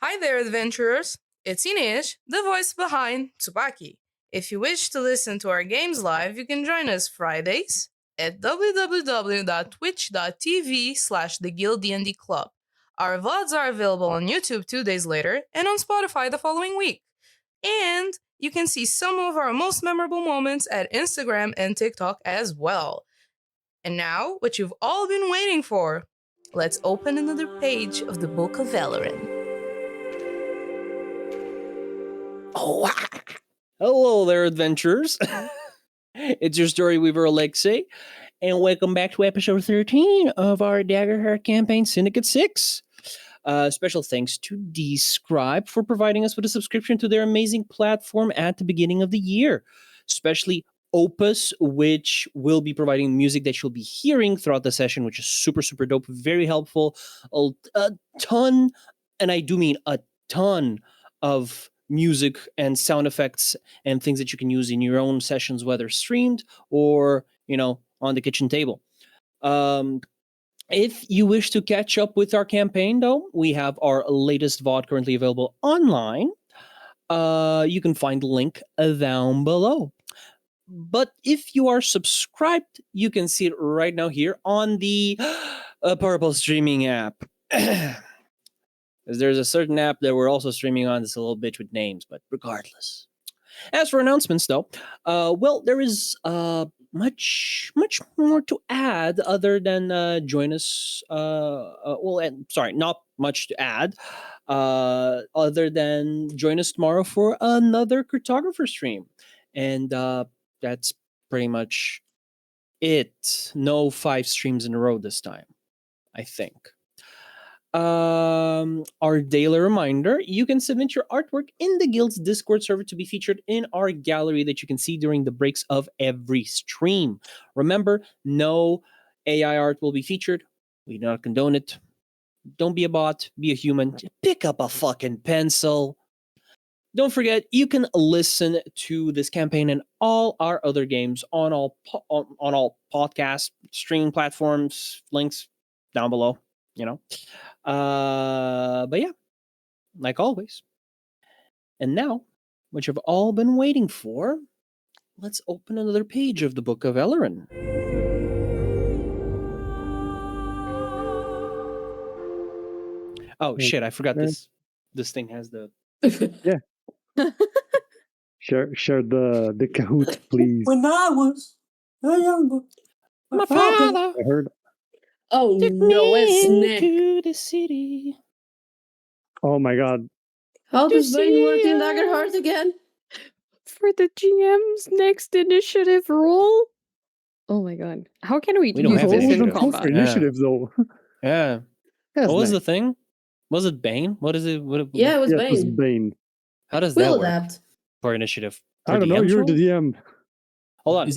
Hi there, adventurers! It's Inês, the voice behind Tsubaki. If you wish to listen to our games live, you can join us Fridays at www.twitch.tv/theguilddndclub. Our VODs are available on YouTube 2 days later and on Spotify the following week. And you can see some of our most memorable moments at Instagram and TikTok as well. And now, what you've all been waiting for. Let's open another page of the Book of Elleran. Oh, hello there, adventurers. It's your story weaver, Alexey, and welcome back to episode 13 of our Daggerheart campaign, Syndicate 6. Special thanks to Describe for providing us with a subscription to their amazing platform at the beginning of the year, especially Opus, which will be providing music that you'll be hearing throughout the session, which is super, super dope, very helpful. A ton, and I do mean a ton of music and sound effects and things that you can use in your own sessions, whether streamed or, on the kitchen table. If you wish to catch up with our campaign, though, we have our latest VOD currently available online. You can find the link down below. But if you are subscribed, you can see it right now here on the Purple streaming app. There's a certain app that we're also streaming on that's a little bitch with names, but regardless. As for announcements, though, there is much more to add other than join us. Not much to add other than join us tomorrow for another cartographer stream. And that's pretty much it. No 5 streams in a row this time, I think. Our daily reminder, you can submit your artwork in the guild's Discord server to be featured in our gallery that you can see during the breaks of every stream. Remember, no AI art will be featured. We do not condone it. Don't be a bot, be a human. Pick up a fucking pencil. Don't forget, you can listen to this campaign and all our other games on all podcast streaming platforms. Links down below. But yeah, like always. And now, what you've all been waiting for, let's open another page of the Book of Elleran. Oh shit, I forgot this thing has the yeah. Share the Kahoot, please. When I was a young boy, my father. I heard. Oh no, it's Nick. To the city. Oh my god. How does Bane work in Daggerheart again? For the GM's next initiative roll? Oh my god. How can we don't use have this in initiative. combat? Initiative, though. Yeah. What was the thing? Was it Bane? What is it? Yeah, it was Bane. It was Bane. How does We'll that work adapt. for initiative? I don't know. You're the DM. Hold on.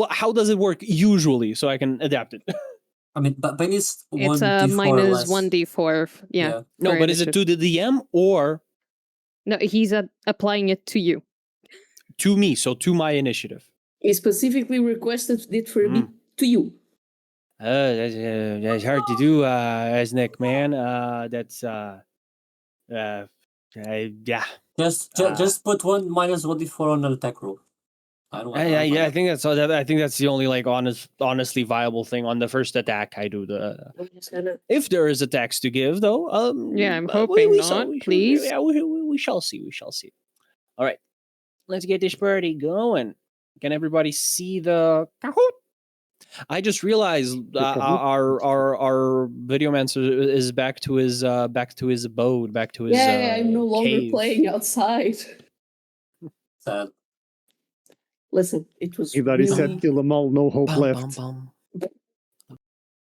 How does it work usually so I can adapt it? I mean, but Bane is It's a minus 1d4. Yeah. No, but is it to the DM or? No, he's applying it to you. To me, so to my initiative. He specifically requested it for me to you. That's hard to do, Nick, man. Yeah. Just put one minus 1d4 on an attack roll. I think that's the only honestly viable thing. On the first attack, I do the. If there is attacks to give, though, yeah, I'm hoping please. Yeah, we shall see. All right, let's get this party going. Can everybody see the Kahoot? I just realized our Videomancer is back to his abode, back to his. Yeah, I'm no longer cave. playing outside. Sad. Listen, it was. He said, "Kill them all, no hope left." Did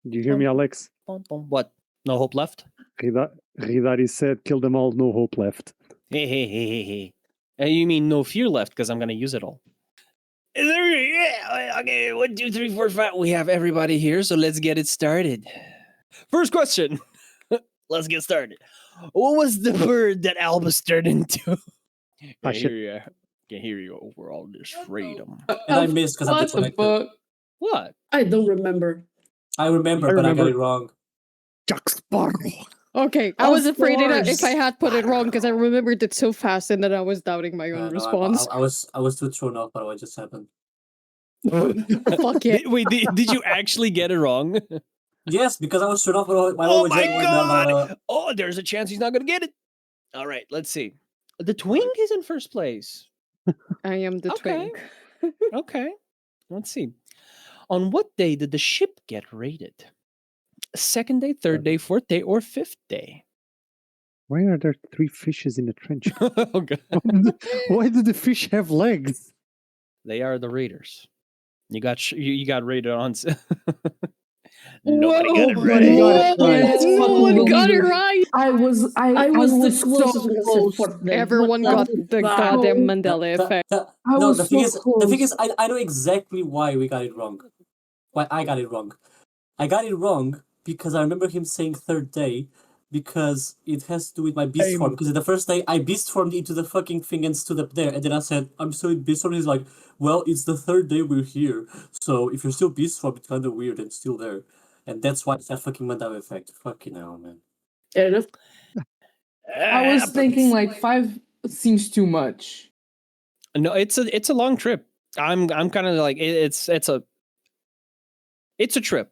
you hear me, Alex? What? No hope left? Ridari said, "Kill them all, no hope left." Hey. You mean no fear left? Because I'm gonna use it all. Yeah, okay, 1, 2, 3, 4, 5. We have everybody here, so let's get it started. First question. Let's get started. What was the bird that Albus turned into? Can hear you over all this freedom. And I missed because I'm disconnected. What? I don't remember. I remember, but I got it wrong. Joacasbar. Okay, I was Of afraid course. if I had put it wrong because I remembered it so fast and then I was doubting my own No, response. I was too thrown off by what just happened. Fuck it. Wait, did you actually get it wrong? Yes, because I was thrown off by Oh what my just- god! Oh, there's a chance he's not gonna get it. All right, let's see. The twink is in first place. I am the Okay. twink. Okay, let's see. On what day did the ship get raided? Second day, third day, fourth day, or fifth day? Why are there 3 fishes in the trench? Oh, God. Why do the fish have legs? They are the raiders. You got you got raided on. Nobody got it right. Nobody got it right. Yes, No fucking one believe got it it. right. I was the so closest one close. for Everyone got the goddamn Mandela effect. I No, was the thing so is, the thing close. is, I know exactly why we got it wrong. Why I got it wrong. I got it wrong because I remember him saying third day because it has to do with my beast form. Because the first day I beast formed into the fucking thing and stood up there, and then I said, I'm still in beast form. He's like, well, it's the third day we're here, so if you're still beast form, it's kind of weird and still there. And that's why it's that fucking Mandela effect. Fucking hell, man. Fair enough. I was thinking like 5 seems too much. No, it's a long trip. I'm kind of like it's a trip.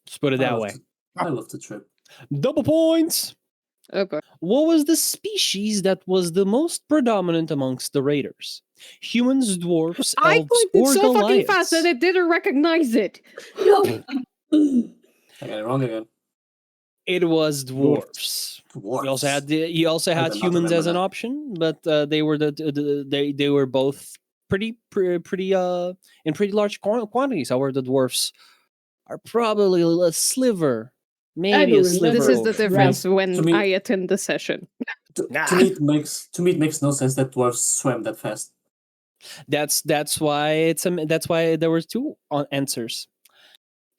Let's put it that way. I love the trip. Double points. Okay. What was the species that was the most predominant amongst the raiders? Humans, dwarves, I elves, clicked it or so fucking fast that Goliaths? it didn't recognize it. I got it wrong again. It was dwarves. Dwarfs. You also had did not humans as remember an that. option, but they were they were both pretty in pretty large quantities. However, the dwarfs are probably a sliver, maybe don't a sliver. This is the over. difference when To me- I attend the session. To Nah. me, it makes no sense that dwarves swam that fast. That's why that's why there was two answers.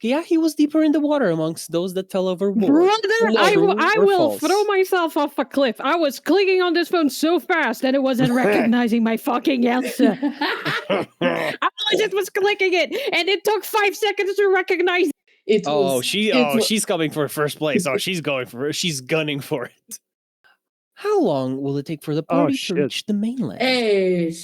Yeah, he was deeper in the water amongst those that fell overboard. Brother, I True or will false? throw myself off a cliff. I was clicking on this phone so fast that it wasn't recognizing my fucking answer. I just was clicking it, and it took 5 seconds to recognize. She's coming for first place. Oh, she's gunning for it. How long will it take for the party to shit. reach the mainland? Hey.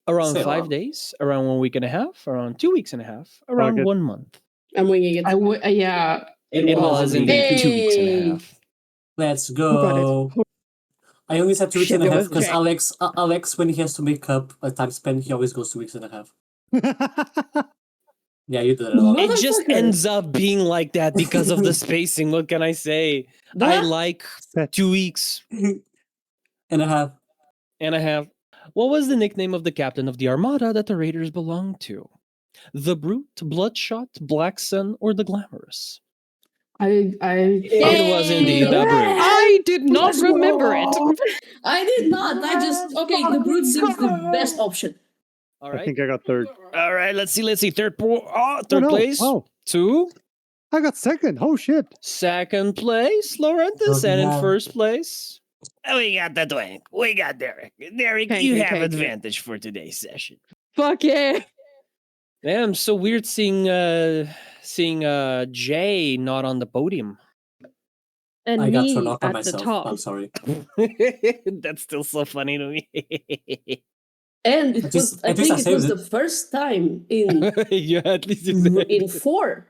Around Say 5 long. days, around 1 week and a half, around 2 weeks and a half, around Okay. 1 month. I'm winging it. Yeah. It was indeed 2 weeks and a Hey. half. Let's got it. go. I only said 2 weeks Shit, and a it half was because Jack. Alex, when he has to make up a time spent, he always goes 2 weeks and a half. Yeah, you did it a lot. It just Motherfucker. ends up being like that because of the spacing. What can I say? I like 2 weeks And a half. and a half. What was the nickname of the captain of the armada that the raiders belonged to? The Brute, Bloodshot, Black Sun, or the Glamorous? It It was indeed the Brute. I did not remember it. I did not. I just the brute seems the best option. All I right. think I got third. All right, let's see. Third Oh, no. place. Oh, 2. I got second. Oh, shit. Second place, Lorenthus. And in Yeah. first place, we got the twink. We got Daeric. Daeric, Thank you you, have thank you. advantage for today's session. Fuck yeah. Damn, so weird seeing Jay not on the podium. And I got thrown me off by at the myself. top. I'm sorry. That's still so funny to me. And it At was, least- I at least think I it saved was it. the first time in Yeah, at least you said in 4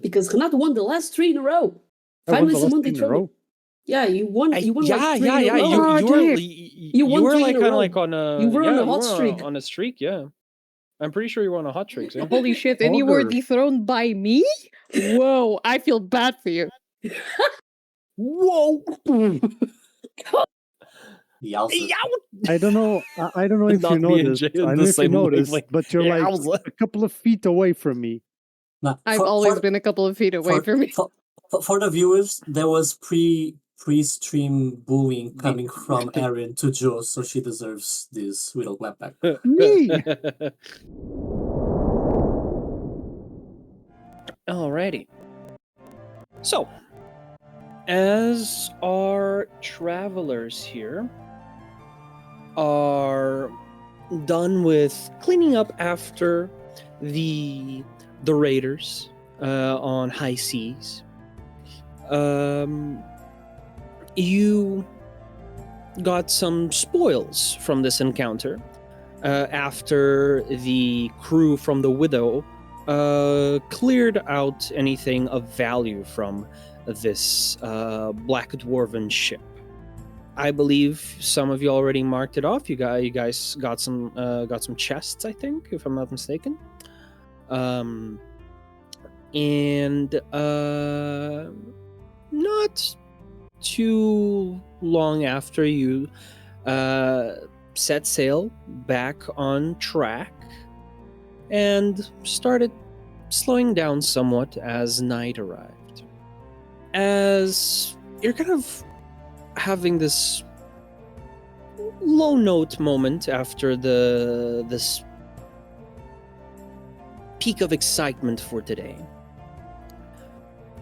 because Renat won the last 3 in a row. I won Finally, the last someone 3 did in a row. Yeah, you won. You won yeah, like 3 yeah, in a yeah. row. You Oh, were damn. you won were 3 like in a kind of row. like on a You were on yeah, a hot you were streak. on a streak. Yeah, I'm pretty sure you were on a hot streak. Yeah. Holy shit, and you were Ogre. dethroned by me? Whoa, I feel bad for you. Whoa! Yowza. I don't know. I don't know if you Not me and noticed. Jay on I don't the know if you same noticed, wavelength. but you're like Yowza. a couple of feet away from me. Nah, I've for- always for- been a couple of feet away from me. For the viewers, there was pre-stream booing coming from Aryn to Jo, so she deserves this little clapback. Me. Alrighty. So, as our travelers here are done with cleaning up after the raiders on high seas, you got some spoils from this encounter after the crew from the Widow cleared out anything of value from this Black Dwarven ship. I believe some of you already marked it off. You guys got some chests, I think, if I'm not mistaken. And not too long after you set sail back on track and started slowing down somewhat as night arrived. As you're kind of having this low note moment after this peak of excitement for today,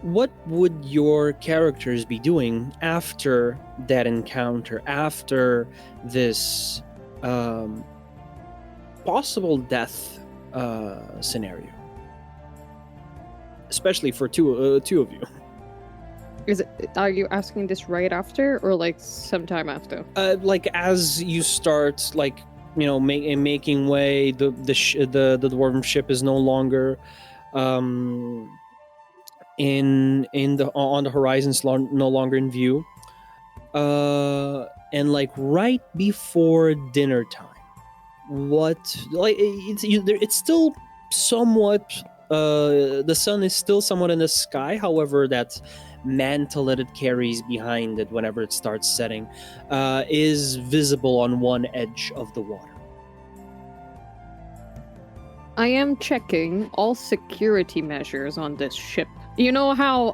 what would your characters be doing after that encounter, after this possible death scenario? Especially for two of you. Are you asking this right after or like sometime after? Like as you start, like, you know, making way, the dwarven ship is no longer on the horizons, no longer in view, and like right before dinner time, what, like, it's still somewhat the sun is still somewhat in the sky. However, that mantle that it carries behind it whenever it starts setting is visible on one edge of the water. I am checking all security measures on this ship. You know how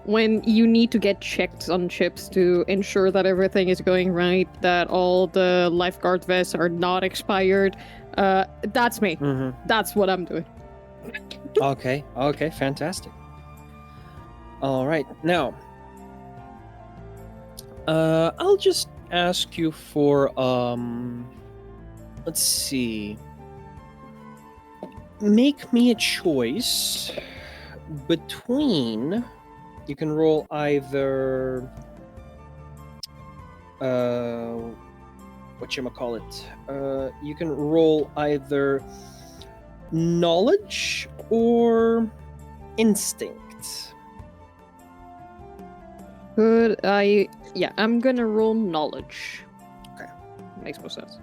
when you need to get checked on ships to ensure that everything is going right, that all the lifeguard vests are not expired? That's me. Mm-hmm. That's what I'm doing. Okay, fantastic. All right, now, I'll just ask you for, let's see. Make me a choice between, you can roll either, whatchamacallit, you can roll either knowledge or instinct. Good. I'm gonna roll knowledge. Okay. Makes more sense.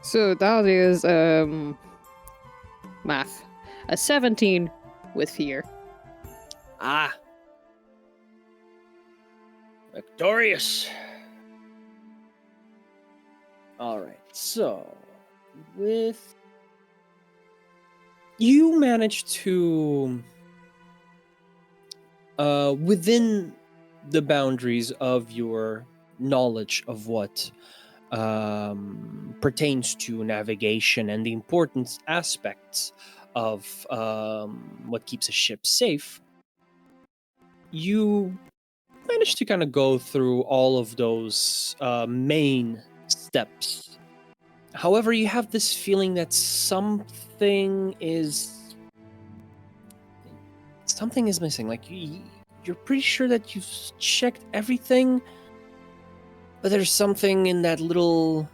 So that is math. A 17 with fear. Ah. Victorious. All right. So, you managed to within the boundaries of your knowledge of what pertains to navigation and the important aspects of what keeps a ship safe, you managed to kind of go through all of those main steps. However, you have this feeling that something is missing. Like you're pretty sure that you've checked everything, but there's something in that little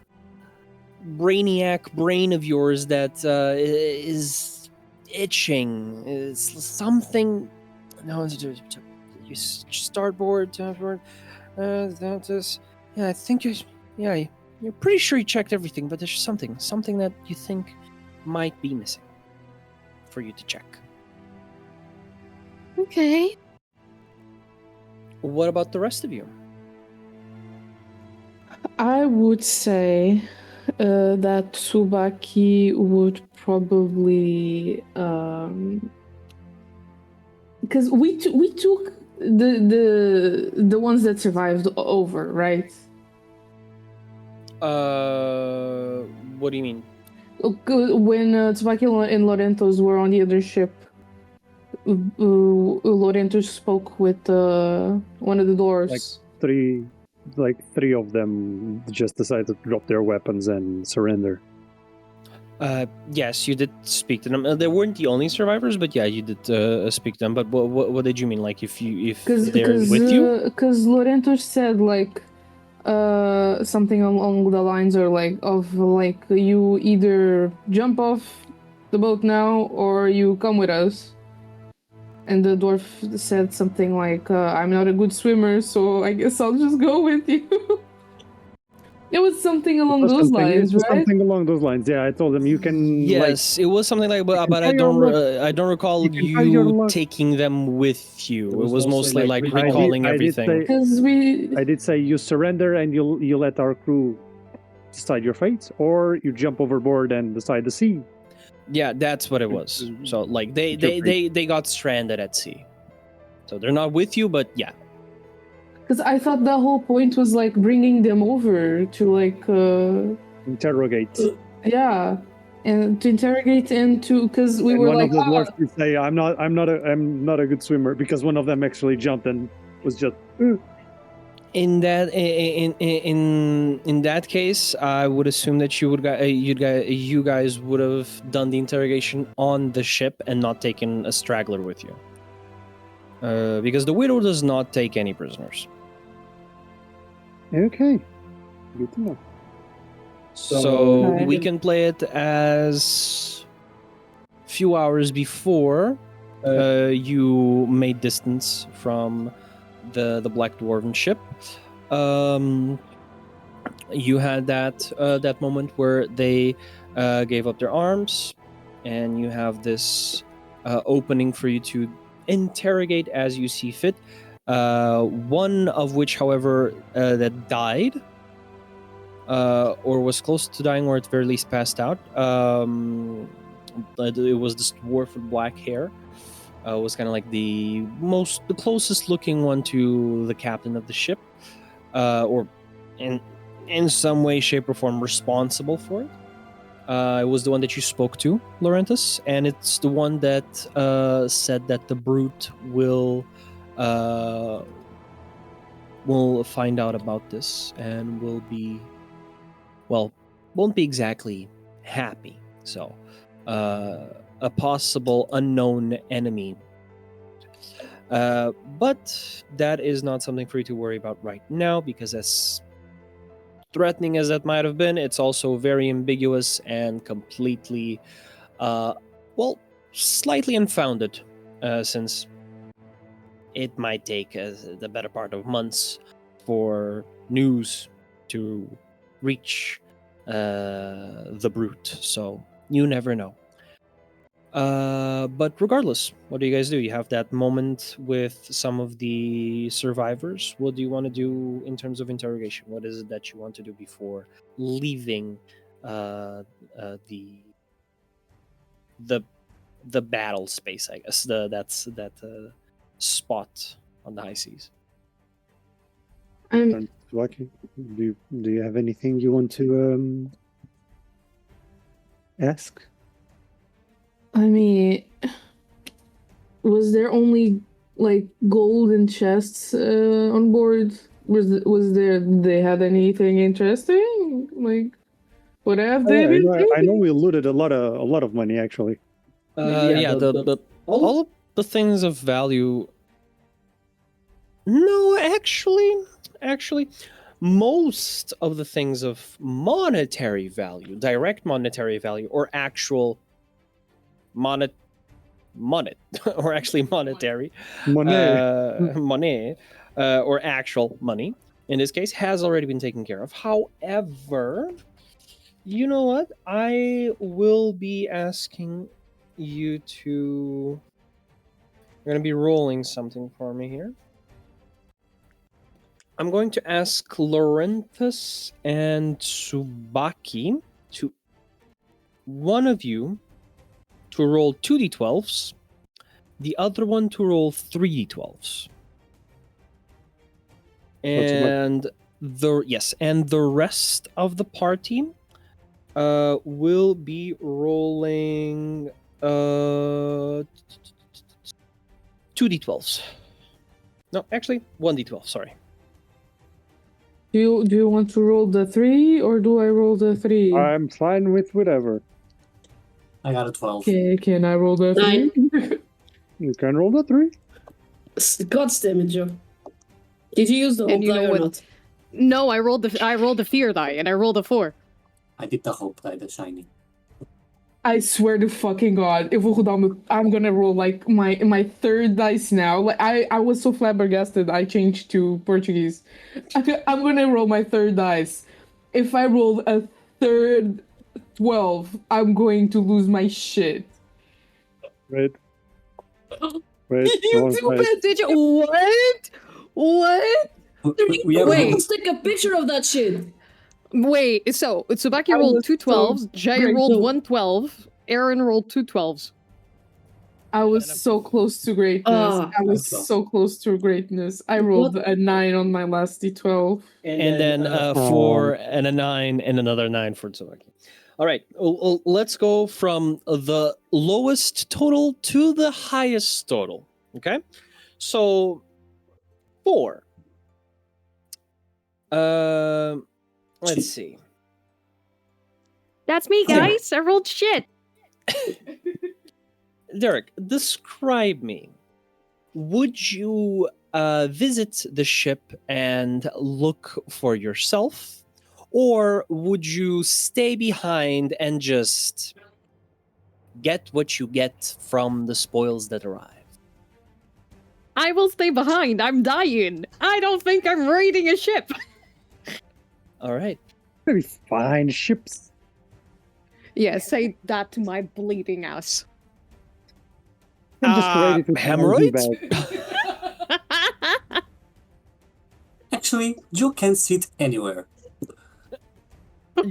brainiac brain of yours that is itching. It's something. No, you starboard. That is. Yeah, I think you. Yeah, you're pretty sure you checked everything, but there's something that you think might be missing for you to check. Okay. What about the rest of you? I would say that Tsubaki would probably because we took the ones that survived over, right? What do you mean? When Tsubaki and Lorenthus were on the other ship, Lorenthus spoke with one of the doors. Three of them just decided to drop their weapons and surrender. Yes, you did speak to them. They weren't the only survivors, but yeah, you did speak to them. But what did you mean? Like if they're with you? Because Lorenthus said like something along the lines or like you either jump off the boat now or you come with us. And the dwarf said something like, I'm not a good swimmer, so I guess I'll just go with you. It was something along those lines, right? Something along those lines. Yeah, I told him you can. Yes, it was something like, but I don't recall you taking them with you. It was mostly like recalling everything. I did say you surrender and you let our crew decide your fate, or you jump overboard and decide the sea. Yeah, that's what it was. So like they got stranded at sea. So they're not with you, but yeah. Because I thought the whole point was like bringing them over to like interrogate. Yeah, and to interrogate and to because we were one like of the dwarves would say I'm not a good swimmer because one of them actually jumped and was just. In that case, I would assume that you guys would have done the interrogation on the ship and not taken a straggler with you, because the widow does not take any prisoners. Okay, good to know. So we can play it as few hours before you made distance from the Black Dwarven ship. You had that moment where they gave up their arms, and you have this opening for you to interrogate as you see fit. One of which, however, that died, or was close to dying, or at the very least passed out. It was this dwarf with black hair. Was kind of like the closest looking one to the captain of the ship, or in some way, shape, or form responsible for it. It was the one that you spoke to, Lorenthus, and it's the one that said that the brute will find out about this and won't be exactly happy. So, a possible unknown enemy. But that is not something for you to worry about right now, because as threatening as that might have been, it's also very ambiguous and completely, slightly unfounded, since it might take the better part of months for news to reach the brute. So you never know. But regardless, what do you guys do? You have that moment with some of the survivors. What do you want to do in terms of interrogation? What is it that you want to do before leaving the battle space? I guess that spot on the high seas. Tsubaki, do you have anything you want to ask? I mean, was there only like gold and chests on board? Was there? Did they had anything interesting? Like, what have they been? I know we looted a lot of money actually. All of the things of value. No, actually, most of the things of monetary value, direct monetary value, or actual money, or actually monetary money, or actual money, in this case, has already been taken care of. However, you know what? I will be asking you to... You're going to be rolling something for me here. I'm going to ask Lorenthus and Tsubaki to... One of you to roll 2d12s, the other one to roll 3d12s. And the rest of the party will be rolling 2d12s. No, actually 1d12, sorry. Do you want to roll the 3 or do I roll the 3? I'm fine with whatever. I got a 12. Okay, can I roll the 3? You can roll the 3. God damn it, Joe. Did you use the And whole you know die or what? not? No, I rolled the fear die, and I rolled a 4. I did the hope die, the shiny. I swear to fucking God, if I'm gonna roll like my third dice now. Like I was so flabbergasted, I changed to Portuguese. I'm gonna roll my third dice. If I roll a third 12, I'm going to lose my shit. Wait. Wait. You no, do wait. it, did you? What? What? We have Wait. Let's take a picture of that shit. Wait, so Tsubaki I rolled was 2 12s, Jay great, rolled though. 1 12, Aryn rolled 2 12s. I was so close to greatness. I was so close to greatness. I rolled a 9 on my last d12. And then a 4 and a 9 and another 9 for Tsubaki. All right, let's go from the lowest total to the highest total. Okay, so 4. Let's see. That's me, guys. I rolled shit. Daeric, describe me. Would you visit the ship and look for yourself? Or would you stay behind and just get what you get from the spoils that arrive? I will stay behind. I'm dying. I don't think I'm raiding a ship. All right. Very fine ships. Yeah, say that to my bleeding ass. I'm just ready to hemorrhoids? back. Actually, Joe can sit anywhere.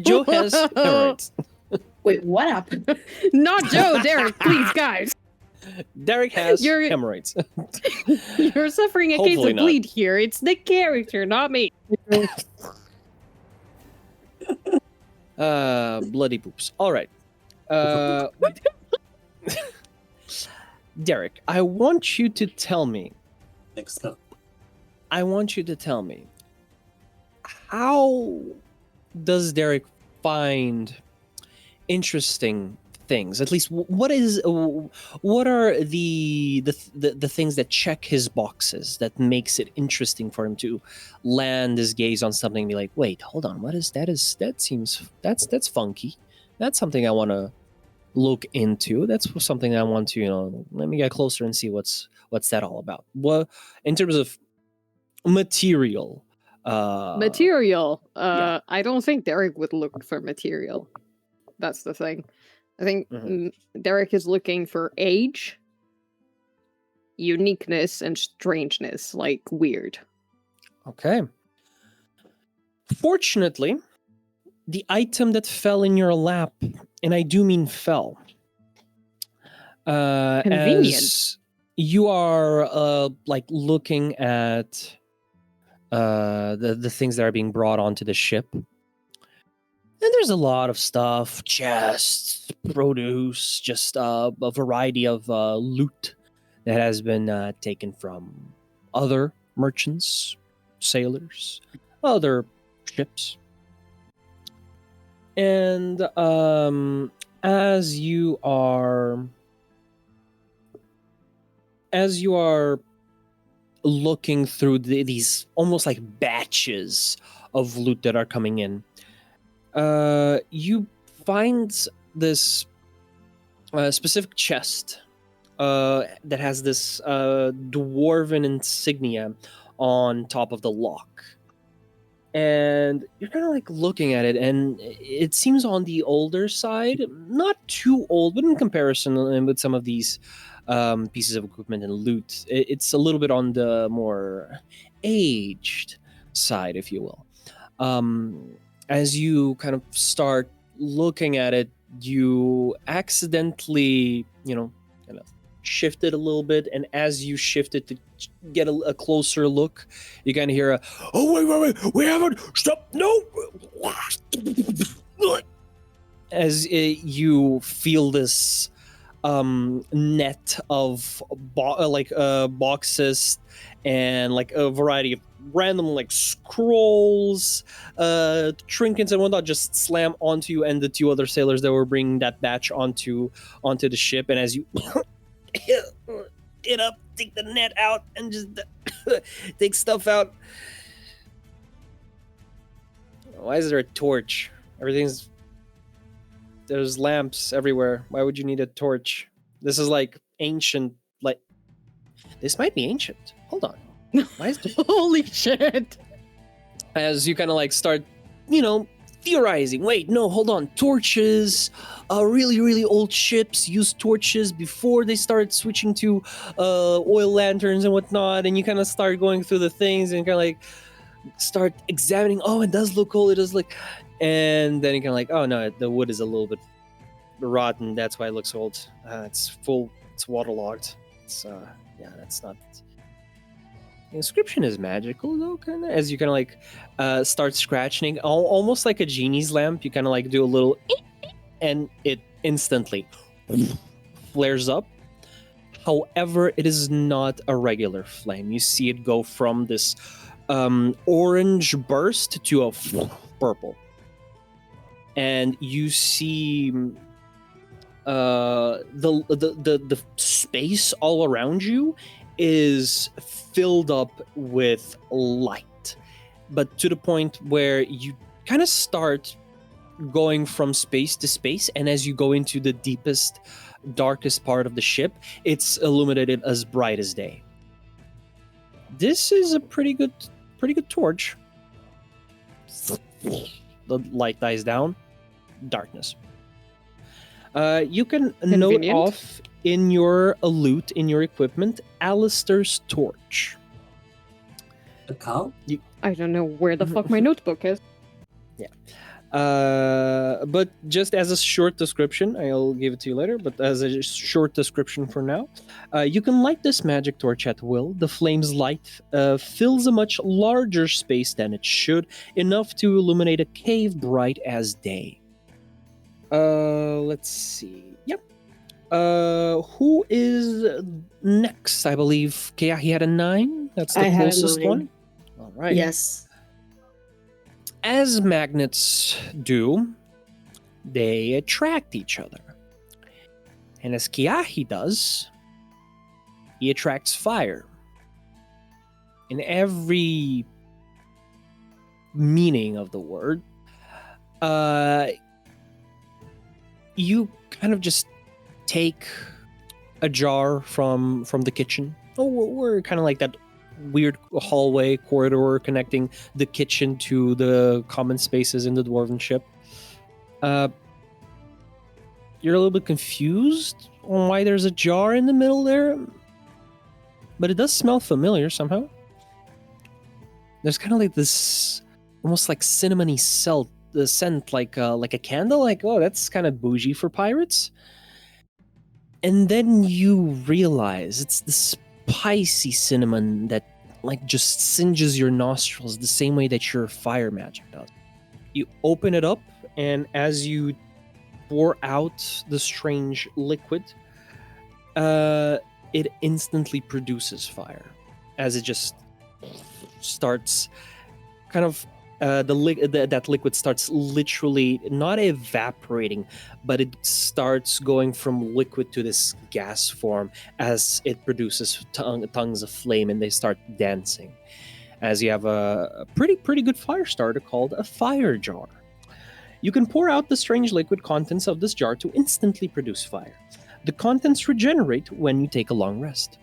Joe has hemorrhoids. Wait, what happened? Not Joe, Daeric, please, guys. Daeric has You're- hemorrhoids. You're suffering a case Hopefully of not. bleed here. It's the character, not me. Bloody poops. All right. Daeric, I want you to tell me. Next up. I want you to tell me. How does Daeric find interesting things? At least, what are the things that check his boxes that makes it interesting for him to land his gaze on something and be like, wait, hold on, what is that? That's funky. That's something I want to look into. That's something I want to, let me get closer and see what's that all about. What in terms of material? Material. yeah. I don't think Daeric would look for material. That's the thing. I think Daeric is looking for age, uniqueness, and strangeness, like weird. Okay. Fortunately, the item that fell in your lap, and I do mean fell, Convenient. as you are looking at the things that are being brought onto the ship. And there's a lot of stuff, chests, produce, just a variety of loot that has been taken from other merchants, sailors, other ships. And as you are looking through these almost like batches of loot that are coming in, you find this specific chest that has this dwarven insignia on top of the lock. And you're kind of like looking at it, and it seems on the older side, not too old, but in comparison with some of these pieces of equipment and loot, it's a little bit on the more aged side, if you will. As you kind of start looking at it, you accidentally, kind of shifted a little bit, and as you shifted to get a closer look, you kind of hear wait, we haven't, stop, no! As you feel this net of boxes and like a variety of random like scrolls, trinkets and whatnot just slam onto you and the two other sailors that were bringing that batch onto the ship. And as you get up, take the net out and just take stuff out. Why is there a torch? There's lamps everywhere. Why would you need a torch? This is like ancient. Like, this might be ancient. Hold on. Why is there... Holy shit! As you kind of like start, theorizing. Wait, no, hold on. Torches. Really, really old ships used torches before they started switching to oil lanterns and whatnot. And you kind of start going through the things and kind of like start examining. Oh, it does look old. It does look... And then you kind of like, oh no, the wood is a little bit rotten. That's why it looks old. It's full. It's waterlogged. It's that's not. The inscription is magical though, kind of. As you kind of like start scratching, almost like a genie's lamp. You kind of like do a little, and it instantly flares up. However, it is not a regular flame. You see it go from this orange burst to a purple. And you see the space all around you is filled up with light, but to the point where you kind of start going from space to space, and as you go into the deepest, darkest part of the ship, it's illuminated as bright as day. This is a pretty good torch. The light dies down. Darkness. You can note Convenient. off in your loot, in your equipment, Alistair's torch. A cow? I don't know where the fuck my notebook is. But just as a short description, I'll give it to you later, but as a short description for now, you can light this magic torch at will. The flame's light fills a much larger space than it should, enough to illuminate a cave bright as day. Let's see. Yep. Who is next? I believe Keahi had a 9. That's the I had a closest 9. one. All right. Yes. As magnets do, they attract each other. And as Keahi does, he attracts fire. In every meaning of the word, you kind of just take a jar from the kitchen. Oh, we're kind of like that weird hallway corridor connecting the kitchen to the common spaces in the dwarven ship. You're a little bit confused on why there's a jar in the middle there, but it does smell familiar somehow. There's kind of like this almost like cinnamony scent, like a candle. Like, oh, that's kind of bougie for pirates. And then you realize it's the spicy cinnamon that like just singes your nostrils the same way that your fire magic does. You open it up, and as you pour out the strange liquid, it instantly produces fire, as it just starts kind of that liquid starts literally not evaporating, but it starts going from liquid to this gas form as it produces tongues of flame, and they start dancing. As you have a pretty good fire starter called a fire jar. You can pour out the strange liquid contents of this jar to instantly produce fire. The contents regenerate when you take a long rest.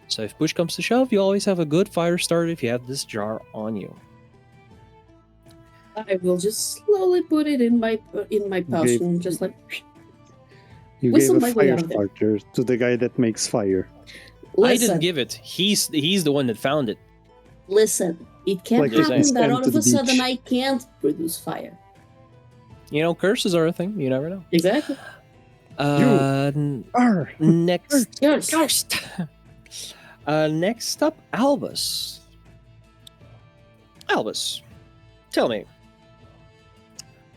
So if push comes to shove, you always have a good fire starter if you have this jar on you. I will just slowly put it in my pouch and just like. You Whistle gave my a way fire out of there. starter to the guy that makes fire. I Listen, didn't give it. He's the one that found it. listen. It can't Like just happen that sent all to of the a sudden beach. I can't produce fire. You know, curses are a thing. You never know. Exactly. Next. Yours. Cursed. Next up, Albus. Albus, tell me,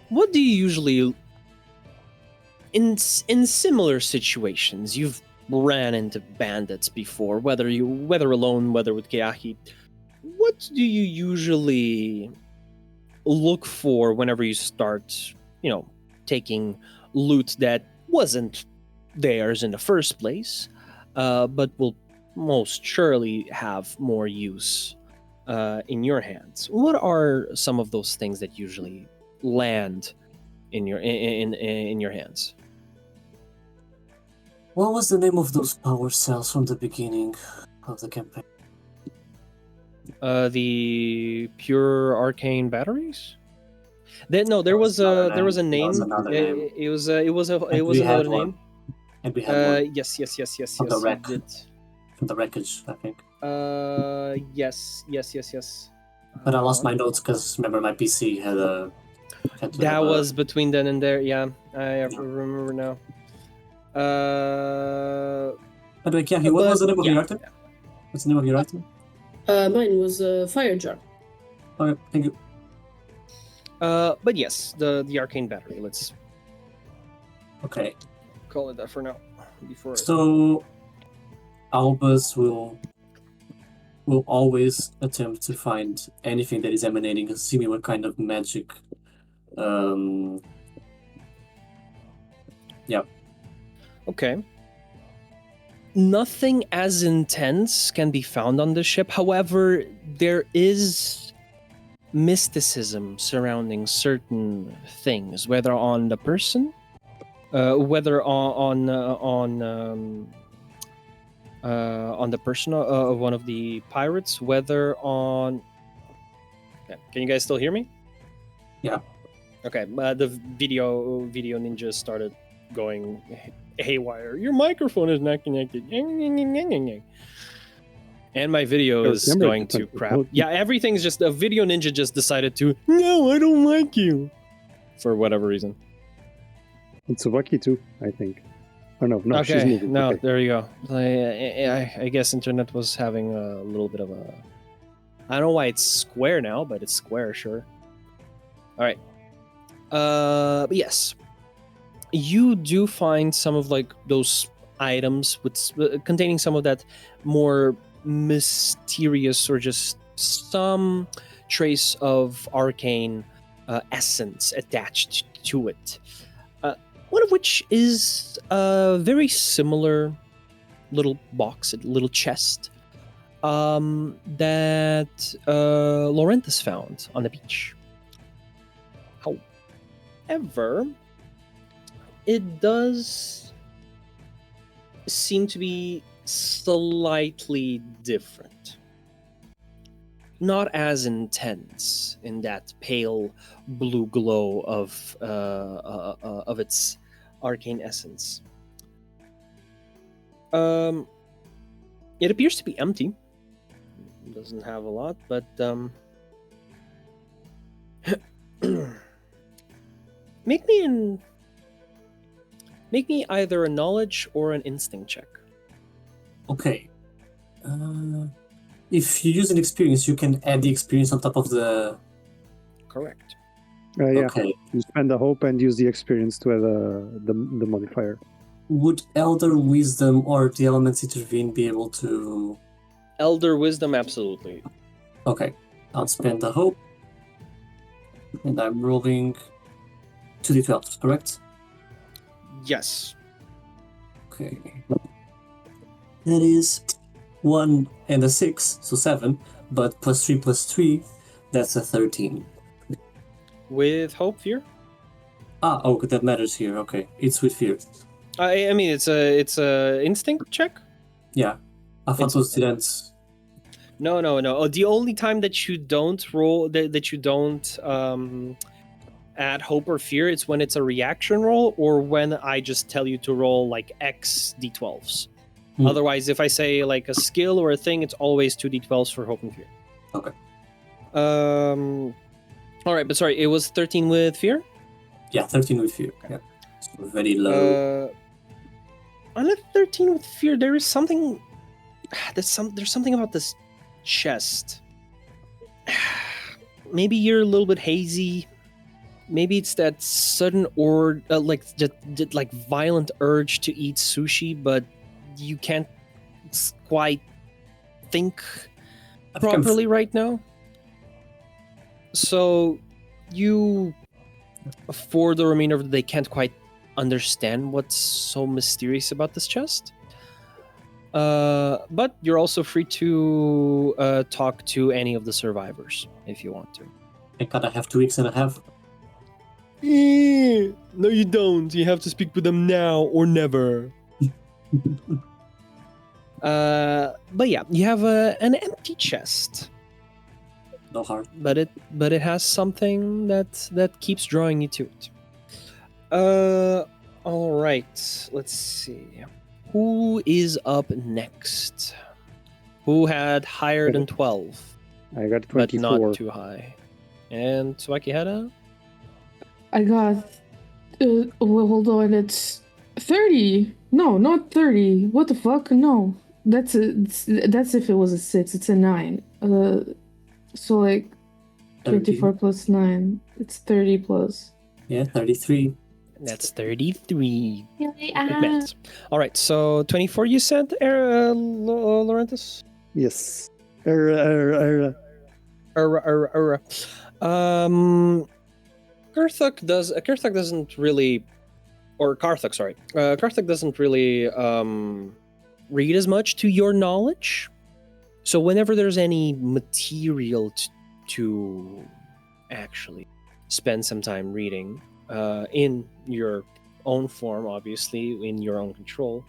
what do you usually in similar situations, you've ran into bandits before, whether alone, whether with Keahi. What do you usually look for whenever you start, taking loot that wasn't theirs in the first place, but will most surely have more use in your hands? What are some of those things that usually land in your hands? What was the name of those power cells from the beginning of the campaign? The pure arcane batteries. There was a name. another name. It was another name. And we had one Yes. On the You wreck. did. from the wreckage, I think. Yes. But I lost my notes because remember my PC had to That have a- was between then and there. Yeah, I remember now. By the way, Keahi, what was the name of your item? What's the name of your item? Mine was a fire jar. Okay, thank you. But yes, the arcane battery. Let's Okay, call it that for now. so Albus will always attempt to find anything that is emanating a similar kind of magic. Okay. Nothing as intense can be found on the ship. However, there is mysticism surrounding certain things, whether on the person, whether on the person of one of the pirates, whether on. Yeah. Can you guys still hear me? Yeah. Okay. The video ninja started going haywire. Your microphone is not connected. And my video is going to crap. Yeah, everything's just a video ninja just decided to. No, I don't like you. For whatever reason. And Tsubaki too, I think. Oh no, she's Okay, moving. no, Okay. there you go. I guess internet was having a little bit of a. I don't know why it's square now, but it's square, sure. All right. But yes, you do find some of like those items with containing some of that more mysterious or just some trace of arcane essence attached to it. One of which is a very similar little box, a little chest that Lorenthus found on the beach. However, it does seem to be slightly different. Not as intense in that pale blue glow of its arcane essence. It appears to be empty. It doesn't have a lot, but make me either a knowledge or an instinct check. Okay. If you use an experience, you can add the experience on top of the. Correct. Yeah, Okay. you spend the hope and use the experience to add the modifier. Would Elder Wisdom or the Elements Intervene be able to? Elder Wisdom, absolutely. Okay. I'll spend the hope. And I'm rolling 2d12, correct? Yes. Okay. That is 1 and a 6, so 7. But plus 3, that's a 13. With hope, fear? Oh, that matters here. Okay. It's with fear. I mean, it's a instinct check. Yeah. I thought those didn't. No. Oh, the only time that you don't roll that you don't add hope or fear, it's when it's a reaction roll or when I just tell you to roll like X d12s. Otherwise, if I say like a skill or a thing, it's always 2d12s for hope and fear. Okay. All right, but sorry, it was 13 with fear. Yeah, 13 with fear. Yeah. So very low. On a 13 with fear, there is something. There's something about this chest. Maybe you're a little bit hazy. maybe it's that sudden or like violent urge to eat sushi, but you can't quite think I think I'm properly right now. So you, for the remainder of the day, can't quite understand what's so mysterious about this chest. But you're also free to talk to any of the survivors if you want to. Thank God I have 2 weeks and a half. No, you don't. You have to speak with them now or never. But yeah, you have an empty chest, No heart. but it has something that keeps drawing you to it. All right. Let's see. Who is up next? Who had higher than 12, I got but 24. not too high? And Tsubaki had a. I got. Well, hold on. It's 30. No, not 30. What the fuck? No, that's if it was a 6. It's a 9. So like 24 plus 9. It's 30 plus. Yeah, 33. That's 33. Minutes. All right. So 24. You said, Lorenthus. Yes. Karthuk doesn't really, or Karthuk, sorry. Karthuk doesn't really read as much to your knowledge. So whenever there's any material to actually spend some time reading, in your own form, obviously, in your own control,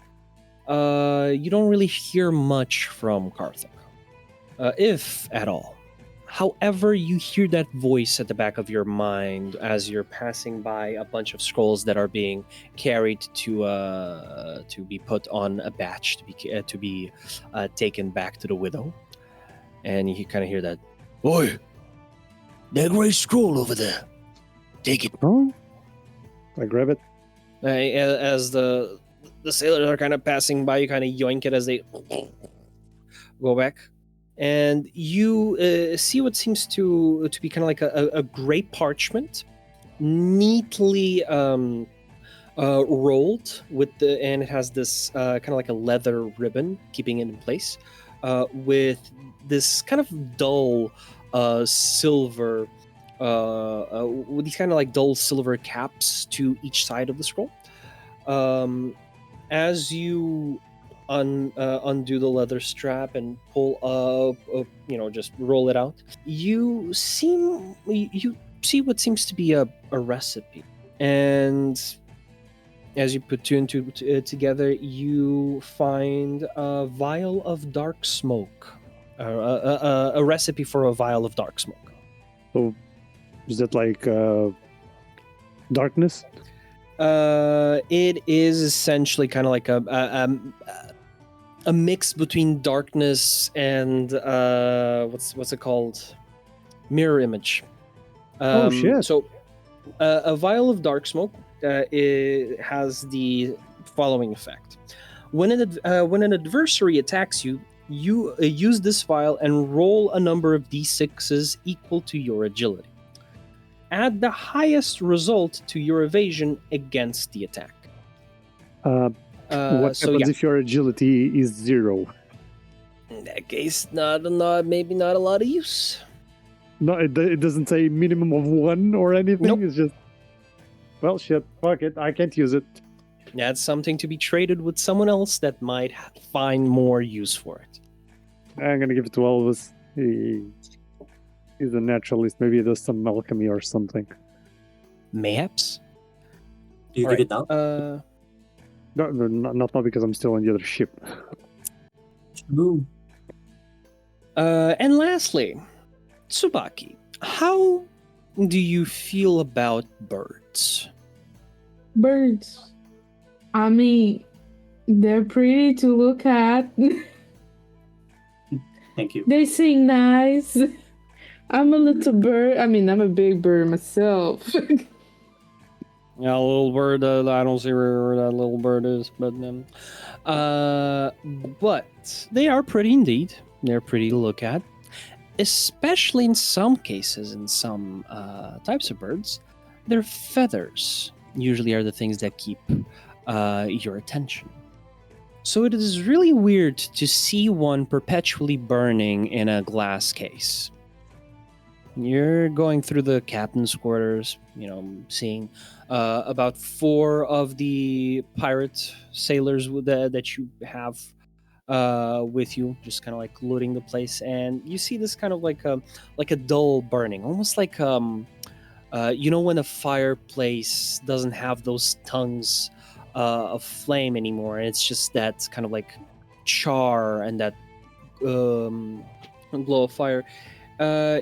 you don't really hear much from Karthuk, if at all. However, you hear that voice at the back of your mind as you're passing by a bunch of scrolls that are being carried to be put on a batch to be taken back to the widow, and you kind of hear that, "Oi, that great scroll over there. Take it." Oh, I grab it. As the sailors are kind of passing by, you kind of yoink it as they go back. And you see what seems to be kind of like a gray parchment, neatly rolled and it has this kind of like a leather ribbon keeping it in place, with this kind of dull silver, with these kind of like dull silver caps to each side of the scroll. As you undo the leather strap and pull up, just roll it out, you see what seems to be a recipe. And as you put two and two together, you find a vial of dark smoke, a recipe for a vial of dark smoke. So, is that like darkness? It is essentially kind of like a mix between darkness and what's it called? Mirror image. Oh shit! So, a vial of dark smoke it has the following effect: when an adversary attacks you, you use this vial and roll a number of d6s equal to your agility. Add the highest result to your evasion against the attack. What happens if your agility is 0? In that case, maybe not a lot of use. No, it doesn't say minimum of 1 or anything. Nope. It's just, well, shit, fuck it, I can't use it. That's something to be traded with someone else that might find more use for it. I'm gonna give it to Albus. He's a naturalist. Maybe he does some alchemy or something. Mayhaps. Do you get it now? No, not because I'm still on the other ship. Ooh. And lastly, Tsubaki, how do you feel about birds? Birds. I mean, they're pretty to look at. Thank you. They sing nice. I'm a little bird. I mean, I'm a big bird myself. Yeah, a little bird. I don't see where that little bird is, but they are pretty indeed. They're pretty to look at, especially in some cases. In some types of birds, their feathers usually are the things that keep your attention. So it is really weird to see one perpetually burning in a glass case. You're going through the captain's quarters, seeing about 4 of the pirate sailors that you have with you, just kind of like looting the place, and you see this kind of like a dull burning, almost like when a fireplace doesn't have those tongues of flame anymore, and it's just that kind of like char and that glow of fire.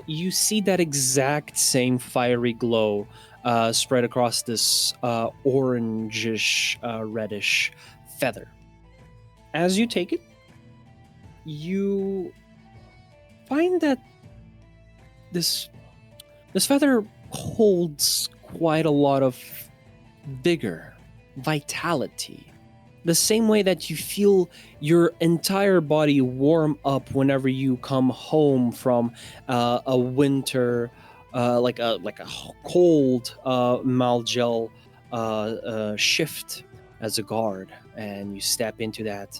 You see that exact same fiery glow spread across this orangish, reddish feather. As you take it, you find that this feather holds quite a lot of vigor, vitality. The same way that you feel your entire body warm up whenever you come home from a winter, like a cold Malgel shift as a guard, and you step into that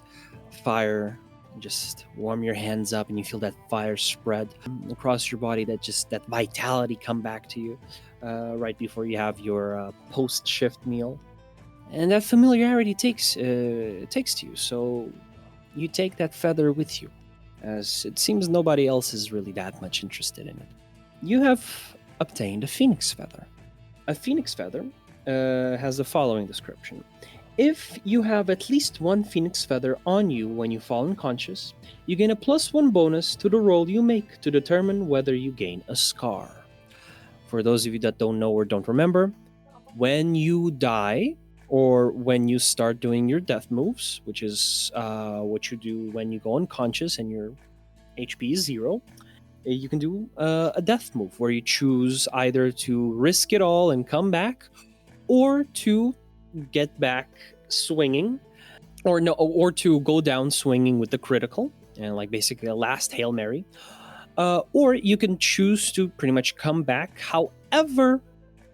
fire, and just warm your hands up, and you feel that fire spread across your body. That vitality come back to you right before you have your post-shift meal. And that familiarity takes to you, so you take that feather with you, as it seems nobody else is really that much interested in it. You have obtained a phoenix feather. A phoenix feather has the following description. If you have at least 1 phoenix feather on you when you fall unconscious, you gain a +1 bonus to the roll you make to determine whether you gain a scar. For those of you that don't know or don't remember, when you die, or when you start doing your death moves, which is what you do when you go unconscious and your HP is 0, you can do a death move where you choose either to risk it all and come back, or to get back swinging, or to go down swinging with the critical, and like basically a last Hail Mary. Or you can choose to pretty much come back. However,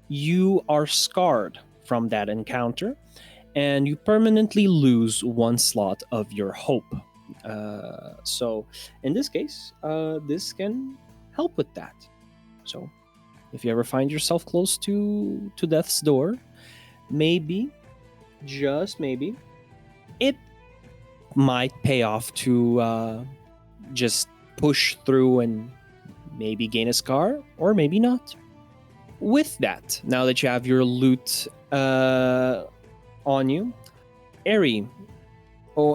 you are scarred from that encounter, and you permanently lose 1 slot of your hope. So in this case, this can help with that. So if you ever find yourself close to death's door, maybe, just maybe, it might pay off to just push through and maybe gain a scar, or maybe not. With that, now that you have your loot on you, Aryn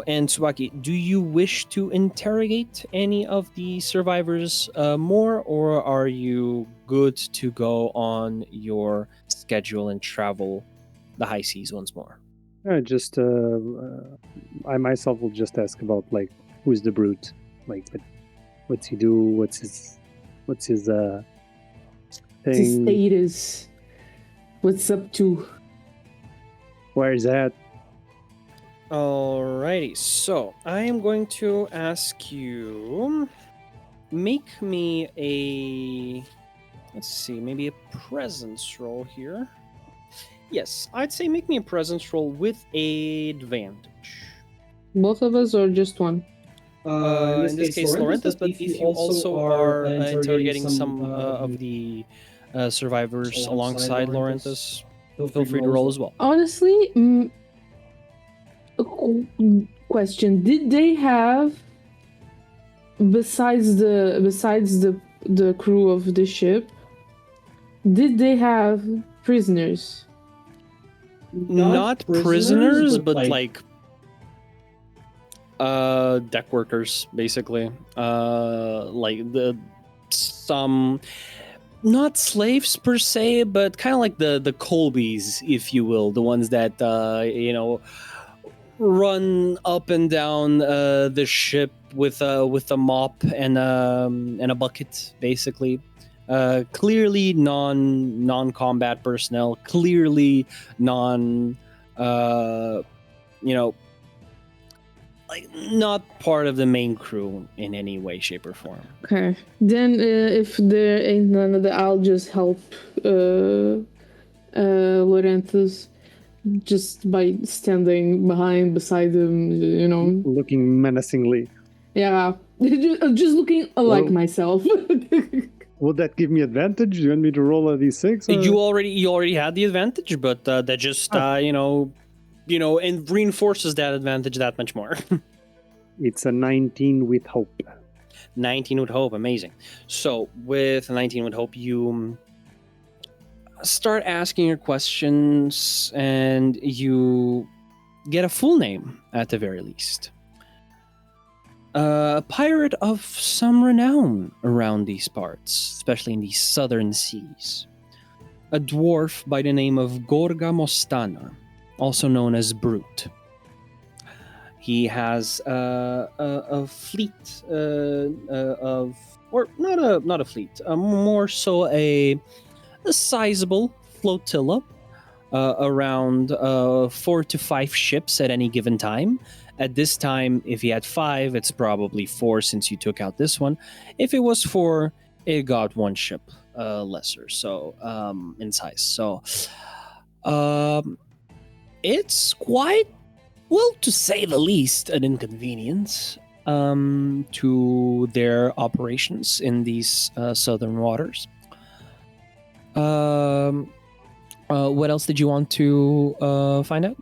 and Tsubaki, do you wish to interrogate any of the survivors more, or are you good to go on your schedule and travel the high seas once more? I myself will just ask about like who's the brute, like what's he do, what's his thing. His status. What's up to? Where is that? Alrighty, so I am going to ask you, make me maybe a presence roll here. Yes, I'd say make me a presence roll with advantage. Both of us or just one? In this case, Lorenthus, but if you also are interrogating some of the survivors alongside Lorenthus, feel free to roll as well. Honestly, question: did they have, besides the crew of the ship, did they have prisoners? Not prisoners, but like deck workers, basically. Like some, not slaves per se, but kind of like the Colbys, if you will, the ones that run up and down the ship with a mop and a bucket, basically. Clearly non-combat personnel, clearly like not part of the main crew in any way, shape, or form. Okay, then if there ain't none of that, I'll just help Lorenthus just by standing beside him, you know. Looking menacingly. Yeah, just looking like Well- myself. Would that give me advantage? Do you want me to roll a d6? Or? You already had the advantage, but that just and reinforces that advantage that much more. It's a 19 with hope. 19 with hope, amazing. So with 19 with hope, you start asking your questions, and you get a full name at the very least. A pirate of some renown around these parts, especially in these southern seas. A dwarf by the name of Gorga Mostana, also known as Brute. He has a fleet not a fleet, more so a sizable flotilla, around 4 to 5 ships at any given time. At this time, if he had 5, it's probably 4 since you took out this one. If it was 4, it got 1 ship lesser, so in size. So it's quite, well, to say the least, an inconvenience to their operations in these southern waters. What else did you want to find out?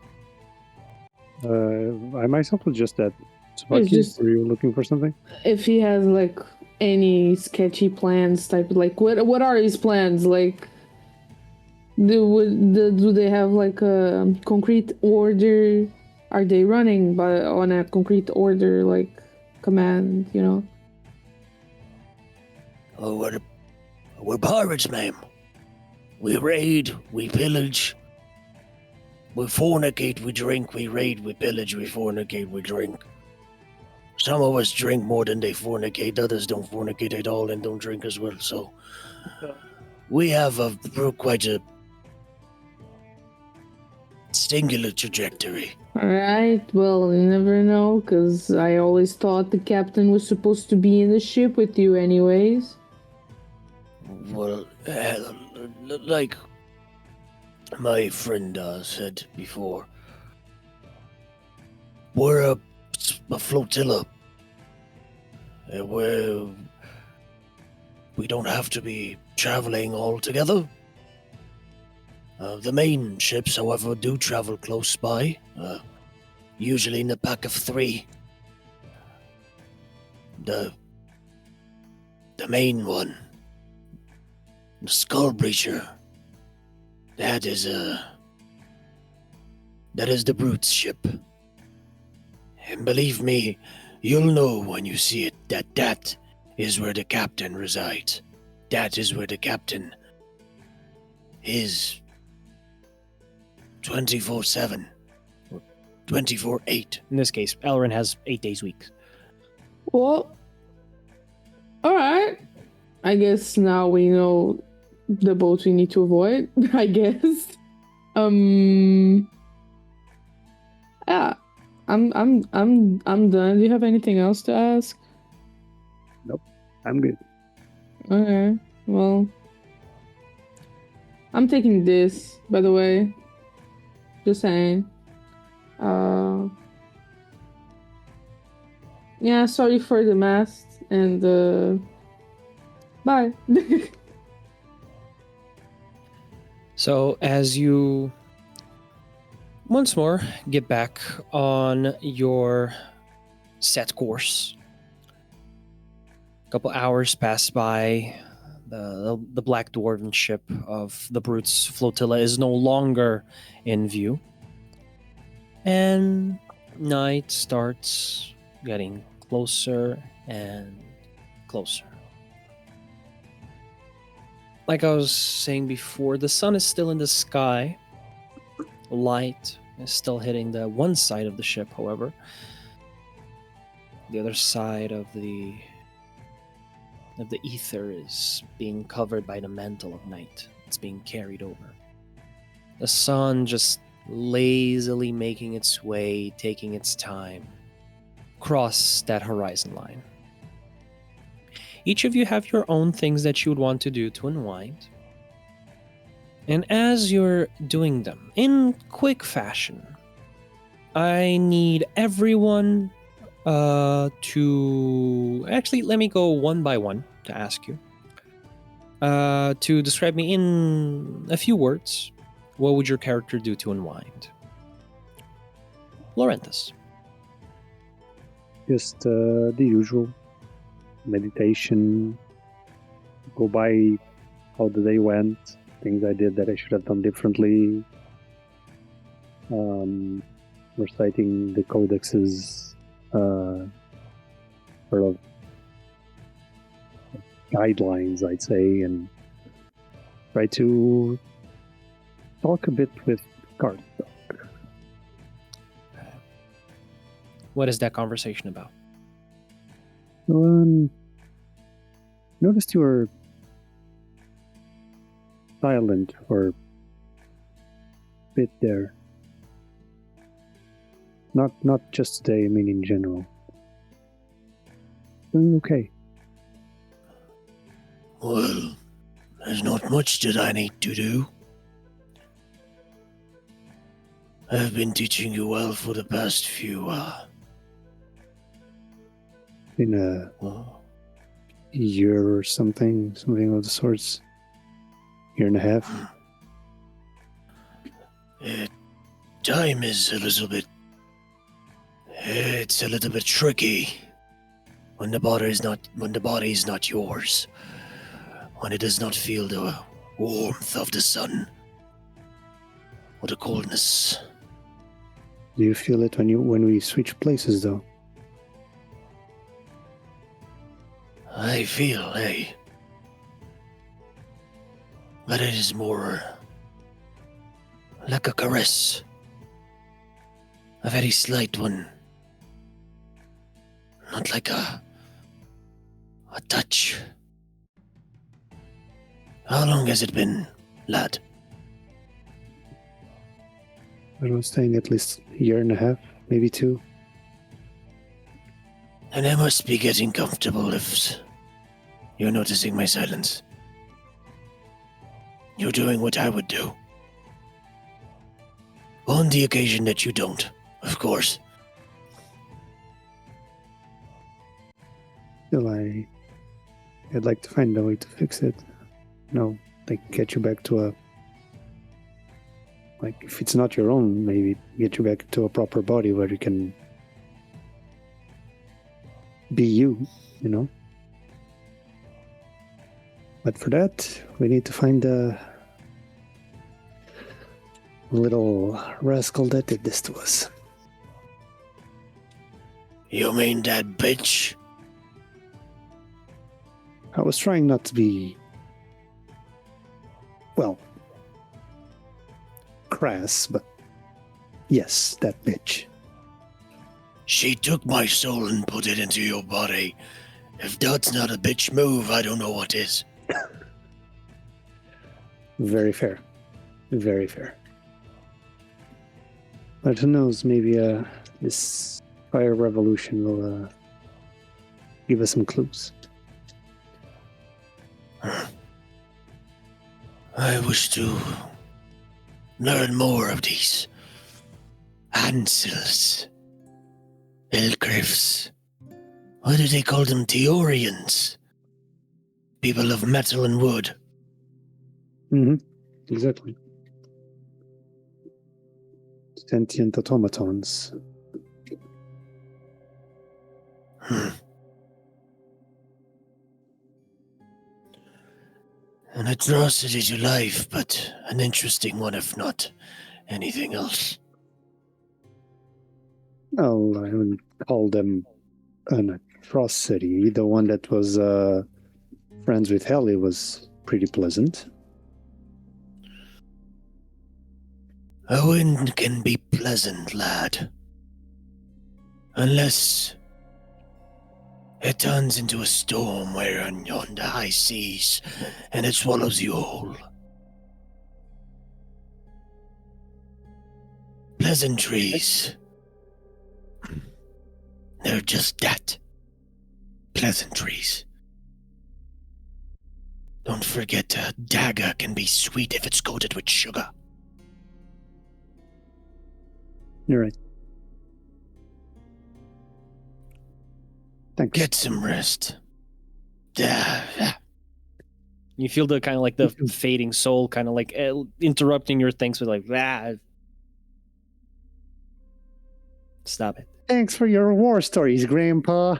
I myself was just that. Tsubaki, just- were you looking for something? If he has like any sketchy plans, type like what are his plans? Like, do they have like a concrete order? Are they running on a concrete order, like command? You know. Oh, we're pirates, ma'am. We raid, we pillage, we fornicate, we drink, we raid, we pillage, we fornicate, we drink. Some of us drink more than they fornicate, others don't fornicate at all and don't drink as well, so we have quite a singular trajectory. Alright, well, you never know, because I always thought the captain was supposed to be in the ship with you anyways. Well, like my friend said before, we're a flotilla. We don't have to be traveling all together. The main ships, however, do travel close by, usually in a pack of 3. The main one, the Skull Breacher, that is the Brute's ship. And believe me, you'll know when you see it that is where the captain resides. That is where the captain is 24/7 or 24/8. In this case, Elleran has 8 days week. Well, alright. I guess now we know the boat we need to avoid, I guess. Yeah. I'm done. Do you have anything else to ask? I'm good. Okay. Well, I'm taking this, by the way. Just saying. Yeah, sorry for the mast and bye. So as you once more get back on your set course, a couple hours pass by. The black dwarven ship of the Brute's flotilla is no longer in view, and night starts getting closer and closer. Like I was saying before, the sun is still in the sky. Light is still hitting the one side of the ship, however. The other side of the ether is being covered by the mantle of night. It's being carried over. The sun just lazily making its way, taking its time, across that horizon line. Each of you have your own things that you would want to do to unwind. And as you're doing them in quick fashion, I need everyone to... Actually, let me go one by one to ask you. To describe me in a few words, what would your character do to unwind? Lorenthus. Just the usual meditation, go by how the day went, things I did that I should have done differently, reciting the codexes, sort of guidelines, I'd say, and try to talk a bit with Garth. What is that conversation about? Noticed you were silent for a bit there. Not just today, I mean in general. Doing okay. Well, there's not much that I need to do. I've been teaching you well for the past few, In a year or something of the sorts. Year and a half. Time is a little bit... It's a little bit tricky when the body is not yours. When it does not feel the warmth of the sun or the coldness. Do you feel it when we switch places, though? I feel, but it is more like a caress. A very slight one. Not like a touch. How long has it been, lad? I was saying at least a year and a half, maybe 2. And I must be getting comfortable if you're noticing my silence. You're doing what I would do. On the occasion that you don't, of course. Still, I'd like to find a way to fix it. No, like get you back to a... Like, if it's not your own, maybe get you back to a proper body where you can be you, you know? But for that, we need to find a little rascal that did this to us. You mean that bitch? I was trying not to be, well, crass, but yes, that bitch. She took my soul and put it into your body. If that's not a bitch move, I don't know what is. Very fair. Very fair. But who knows, maybe this fire revolution will give us some clues. I wish to learn more of these Ansels, Ilgriffs. What do they call them? Theorians? People of metal and wood. Mm-hmm. Exactly. Sentient automatons. An atrocity to life, but an interesting one if not anything else. Well, I wouldn't call them an atrocity. The one that was friends with Helly was pretty pleasant. A wind can be pleasant, lad. Unless it turns into a storm where on the high seas and it swallows you whole. Pleasantries. They're just that. Pleasantries. Don't forget, dagger can be sweet if it's coated with sugar. You're right. Thanks. Get some rest. You feel the kind of like the fading soul kind of like interrupting your things with like, Stop it. Thanks for your war stories, Grandpa.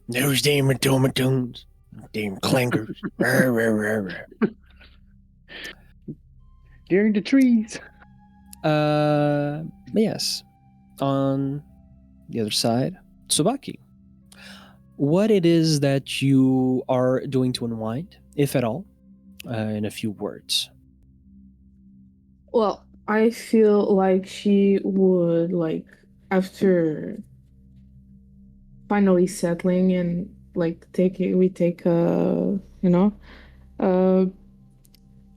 Those damn automatones. Damn clangers. During the trees. But yes. On the other side, Tsubaki. What it is that you are doing to unwind, if at all, in a few words. Well, I feel like she would, like, after finally settling and, like,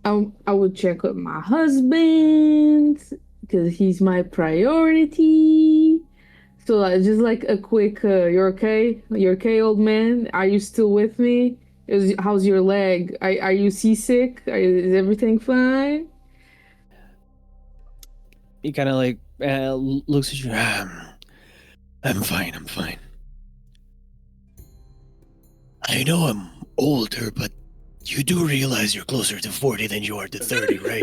I would check with my husband because he's my priority. So just like a quick, you're okay? You're okay, old man? Are you still with me? How's your leg? Are you seasick? Is everything fine? He kind of like looks at you. I'm fine. I know I'm older, but you do realize you're closer to 40 than you are to 30, right?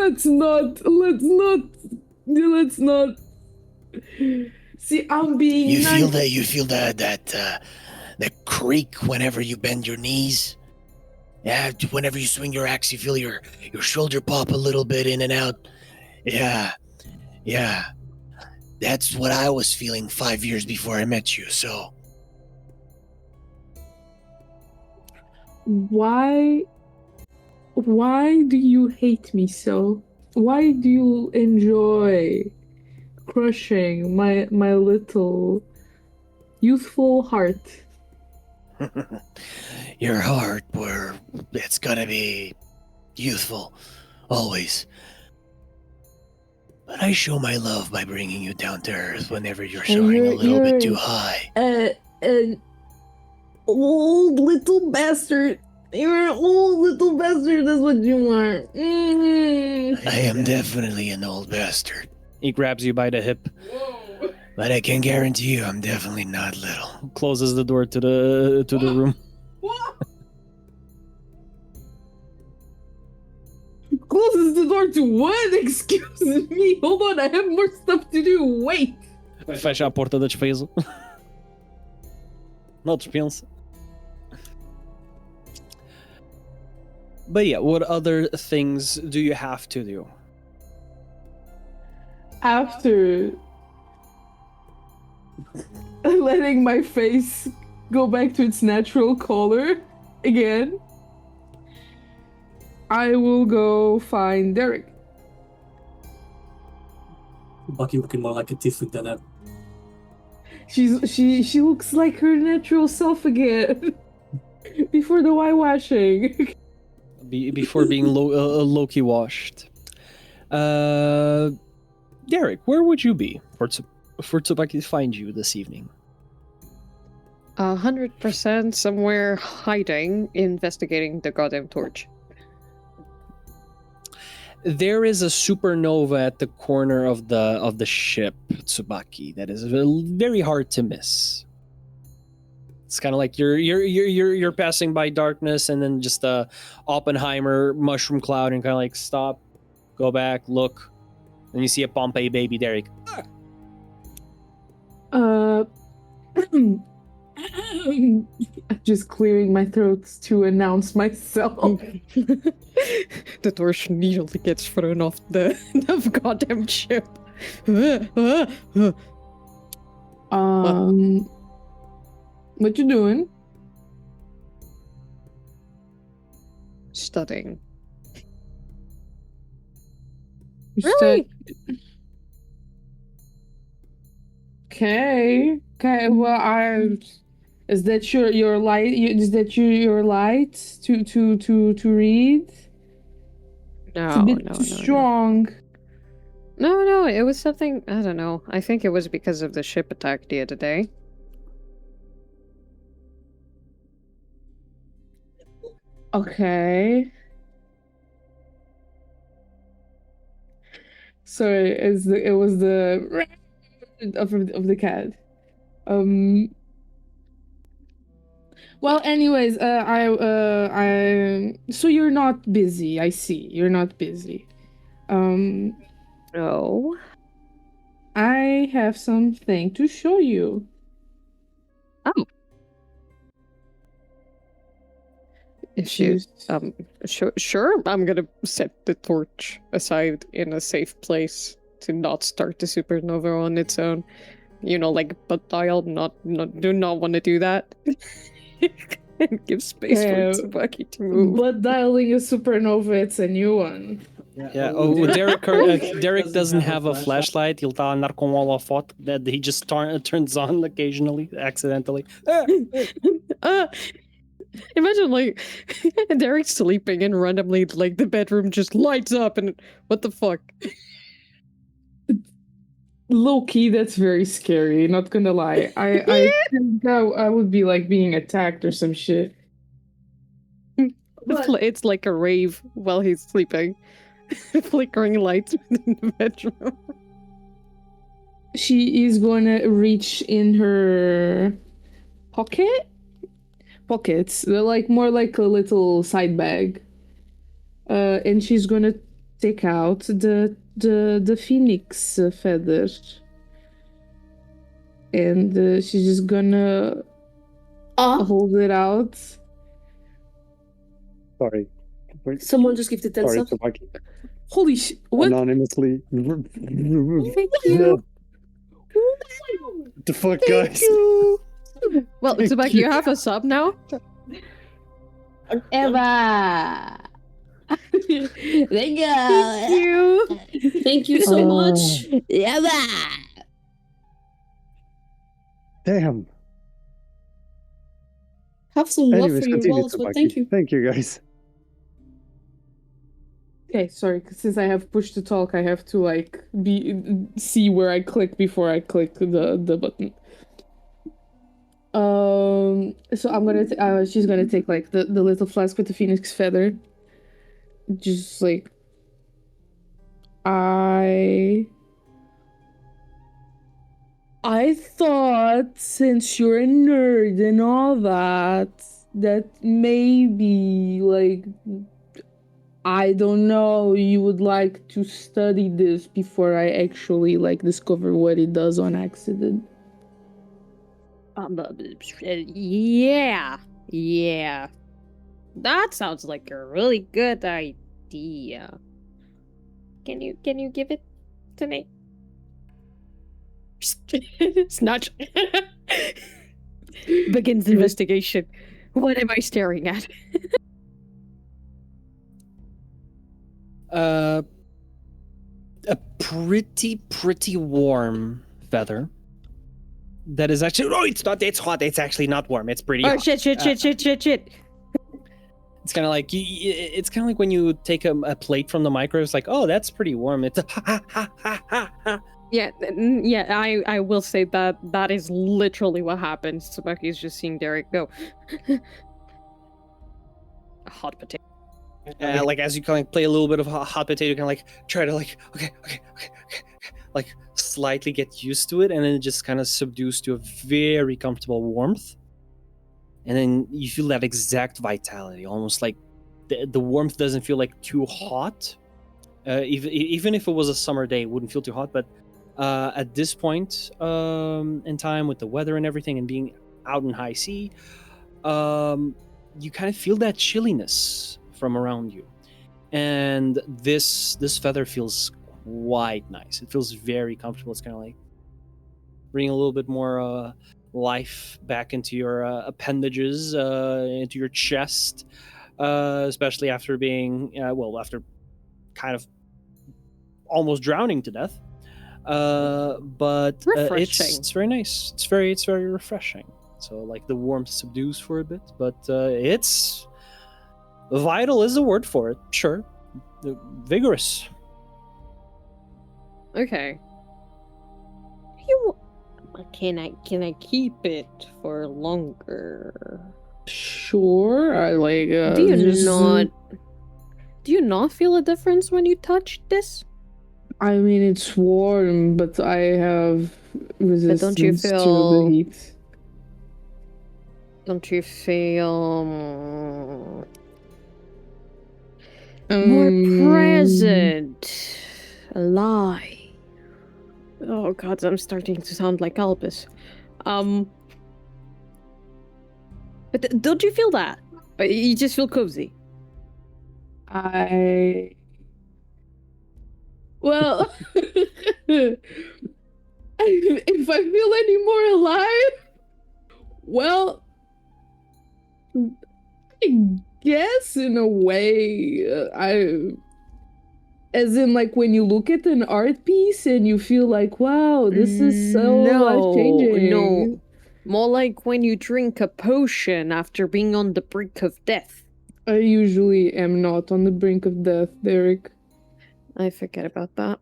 Let's not. See, I'm being You nice. feel that creak whenever you bend your knees? Yeah, whenever you swing your axe, you feel your shoulder pop a little bit in and out. Yeah. That's what I was feeling 5 years before I met you, so... Why do you hate me so? Why do you enjoy crushing my little youthful heart? Your heart, it's gonna be youthful, always. But I show my love by bringing you down to earth whenever you're soaring a little bit too high. An old little bastard. You're an old little bastard, that's what you are. I am definitely an old bastard. He grabs you by the hip. Whoa. But I can guarantee you I'm definitely not little. Closes the door to the room. What? Closes the door to what? Excuse me. Hold on, I have more stuff to do. Wait. Fecha a porta da despesa. Não dispensa. But yeah, what other things do you have to do? After letting my face go back to its natural color again, I will go find Daeric. Bucky looking more like a tiefling than ever. She looks like her natural self again. Before the whitewashing. Before being Loki washed. Daeric, where would you be for Tsubaki to find you this evening? 100% somewhere hiding, investigating the goddamn torch. There is a supernova at the corner of the ship, Tsubaki, that is very hard to miss. It's kind of like you're passing by darkness and then just a Oppenheimer mushroom cloud and kind of like stop, go back, look, and you see a Pompeii baby, Daeric. Just clearing my throat to announce myself. The torch nearly gets thrown off the goddamn ship. What you doing? Studying. Really? Okay. Well, is that your light? Is that your light to read? No, It's a bit no, too strong. No, it was something, I don't know. I think it was because of the ship attack the other day. Okay. Sorry, it was the of the cat. Well, anyways, so you're not busy. I see. You're not busy. No. I have something to show you. Oh. She's Sure. I'm gonna set the torch aside in a safe place to not start the supernova on its own. But I'll do not want to do that. And give space for Tsubaki to move. But dialing a supernova, it's a new one. Yeah. Oh, Daeric doesn't have a flashlight. Ele tá a andar com um holofote that he just turns on occasionally, accidentally. Imagine Derek's sleeping and randomly the bedroom just lights up and what the fuck? Low key, that's very scary. Not gonna lie, I think I would be being attacked or some shit. It's like a rave while he's sleeping, flickering lights in the bedroom. She is gonna reach in her pockets. They're more like a little side bag, and she's gonna take out the phoenix feather, and she's just gonna hold it out. Sorry. Someone just gifted 10 Sorry, subs. Tsubaki. Holy shit! What? Anonymously. Thank you. What the fuck, guys? Well, Tsubaki, you have a sub now. Eva! Thank you! Thank you. Thank you so much. Eva! Damn. Have some love Anyways, for your continue, walls, but Tsubaki. thank you. Thank you, guys. Okay, sorry. Since I have push to talk, I have to see where I click before I click the button. So I'm gonna she's gonna take the little flask with the phoenix feather. Just I thought, since you're a nerd and all that maybe I don't know, you would like to study this before I actually discover what it does on accident. Yeah. That sounds like a really good idea. Can you give it to me? Snatch. Begins investigation. What am I staring at? A pretty warm feather. That is actually it's not. It's hot. It's actually not warm. It's pretty. Oh hot. shit! It's kind of like when you take a plate from the microwave. It's like, oh, that's pretty warm. It's Yeah. I will say that is literally what happens. Tsubaki is just seeing Daeric go. Hot potato. As you play a little bit of hot potato, you can try to okay, slightly get used to it, and then it just kind of subdues to a very comfortable warmth, and then you feel that exact vitality, almost like the warmth doesn't feel too hot. Even if it was a summer day, it wouldn't feel too hot. But at this point in time, with the weather and everything, and being out in high sea, you kind of feel that chilliness from around you, and this feather feels quite nice. It feels very comfortable. It's kind of bringing a little bit more life back into your appendages, into your chest, especially after being after kind of almost drowning to death. But it's very nice. It's very refreshing. So the warmth subdues for a bit, but it's vital is the word for it. Sure, vigorous. Okay. Can I keep it for longer? sure. I like. Do you just- not? Do you not feel a difference when you touch this? I mean, it's warm, but I have resistance to feel- the heat. Don't you feel more present, alive? Oh God, I'm starting to sound like Albus. But don't you feel that? You just feel cozy. Well, if I feel any more alive, well, I guess in a way, as in like when you look at an art piece and you feel like, wow, this is so life-changing. No, more like when you drink a potion after being on the brink of death. I usually am not on the brink of death, Daeric. I forget about that.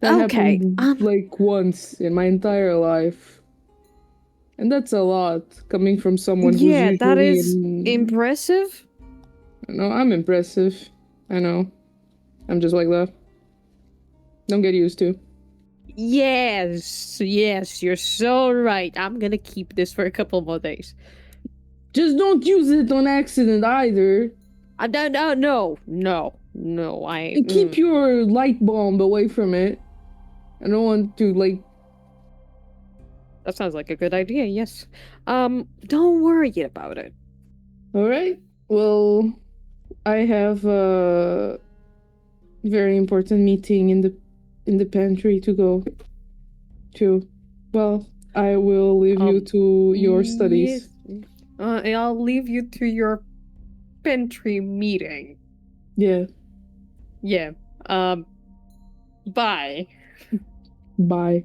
That Okay, happened like once in my entire life. And that's a lot coming from someone who's Yeah, usually that is in... impressive. No, I'm impressive. I know. I'm just like that. Don't get used to. Yes, you're so right. I'm gonna keep this for a couple more days. Just don't use it on accident either. I don't know. No. And keep your light bomb away from it. I don't want to, like... That sounds like a good idea, yes. Don't worry about it. Alright. Well, I have a very important meeting in the pantry to go to. Well, I will leave you to your studies. Yes. I'll leave you to your pantry meeting. Yeah. Yeah. Bye. Bye.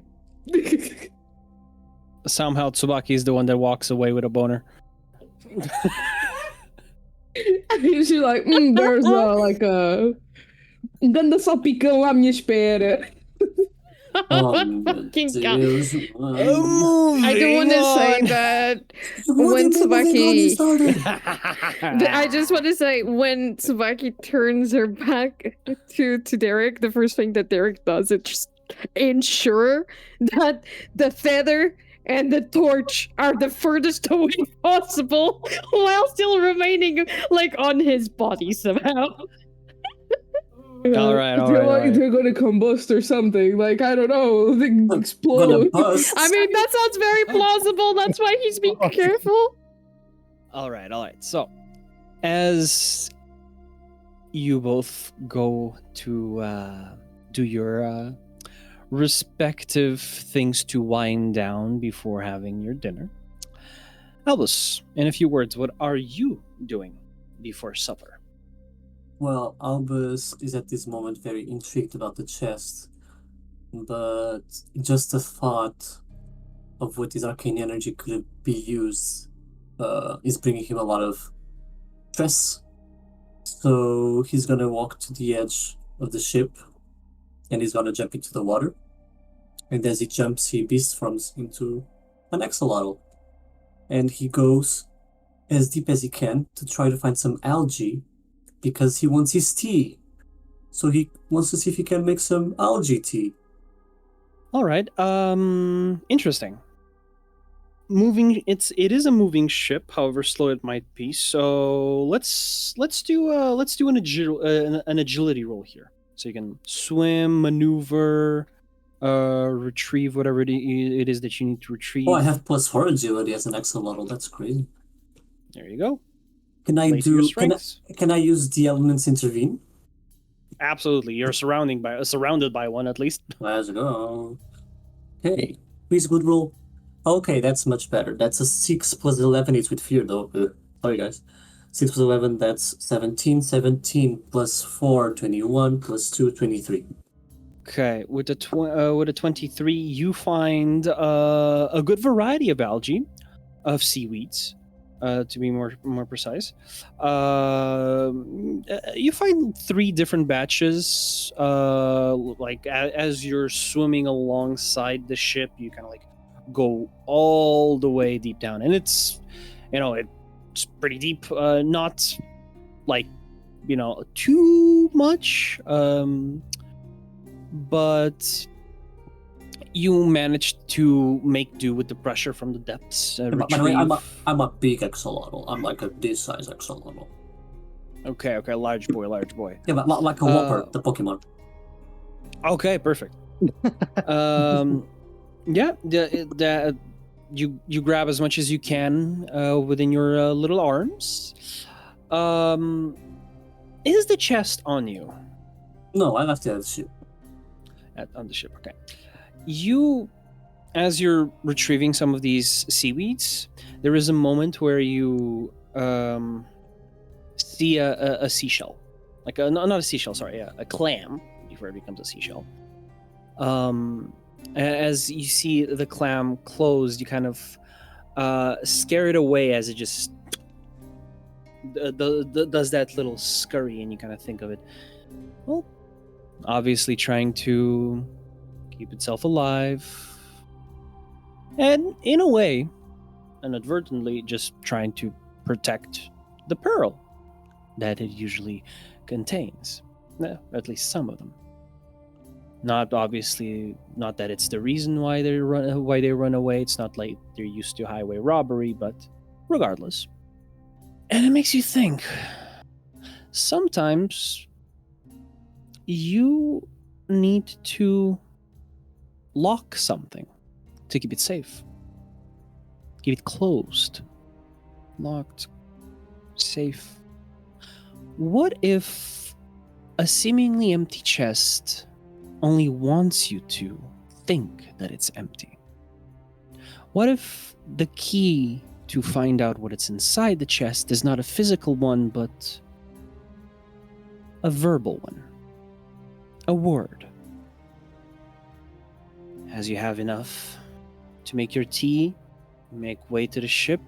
Somehow Tsubaki is the one that walks away with a boner. She's like, there's like a ganda salpicão à minha espera. Fucking God. Deus, I don't want to say that when Tsubaki... I just want to say when Tsubaki turns her back to Daeric, the first thing that Daeric does is just ensure that the feather and the torch are the furthest away possible while still remaining like on his body somehow. All right. They're gonna combust or something. Like, I don't know. They explode. I mean, that sounds very plausible. That's why he's being careful. All right. So, as you both go to do your respective things to wind down before having your dinner, Albus, in a few words, what are you doing before supper? Well, Albus is at this moment very intrigued about the chest, but just the thought of what his arcane energy could be used is bringing him a lot of stress. So he's gonna walk to the edge of the ship and he's gonna jump into the water. And as he jumps, he beast forms into an axolotl. And he goes as deep as he can to try to find some algae because he wants his tea. So he wants to see if he can make some algae tea. All right. Interesting. It is a moving ship, however slow it might be. So let's do an agility roll here. So you can swim, maneuver, retrieve whatever it is that you need to retrieve. Oh, I have +4 agility as an axolotl. That's great. There you go. Can I Can I use the elements intervene? Absolutely. You're surrounded by one at least. Let's go. Okay, please good roll. Okay, that's much better. That's a 6 + 11. It's with fear though. Sorry guys. 6 + 11. That's 17. 17 + 4, 21 + 2, 23. Okay, with a 23, you find a good variety of algae, of seaweeds, to be more precise. You find 3 different batches. As you're swimming alongside the ship, you kind of like go all the way deep down, and it's pretty deep, not like, too much, but you managed to make do with the pressure from the depths. By the way, I'm a big axolotl. I'm like a this size axolotl. Okay, large boy. Yeah, but like a Whopper, the Pokemon. Okay, perfect. You grab as much as you can within your little arms. Is the chest on you? No, I left it at the ship. On the ship, okay. You, as you're retrieving some of these seaweeds, there is a moment where you see a seashell. Not a seashell, sorry, a clam, before it becomes a seashell. As you see the clam closed, you kind of scare it away as it just does that little scurry, and you kind of think of it, well, obviously trying to keep itself alive, and in a way, inadvertently, just trying to protect the pearl that it usually contains, at least some of them. Not that it's the reason why they run away. It's not like they're used to highway robbery, but regardless. And it makes you think. Sometimes you need to lock something to keep it safe. Keep it closed. Locked. Safe. What if a seemingly empty chest only wants you to think that it's empty? What if the key to find out what it's inside the chest is not a physical one, but a verbal one? A word. As you have enough to make your tea, make way to the ship,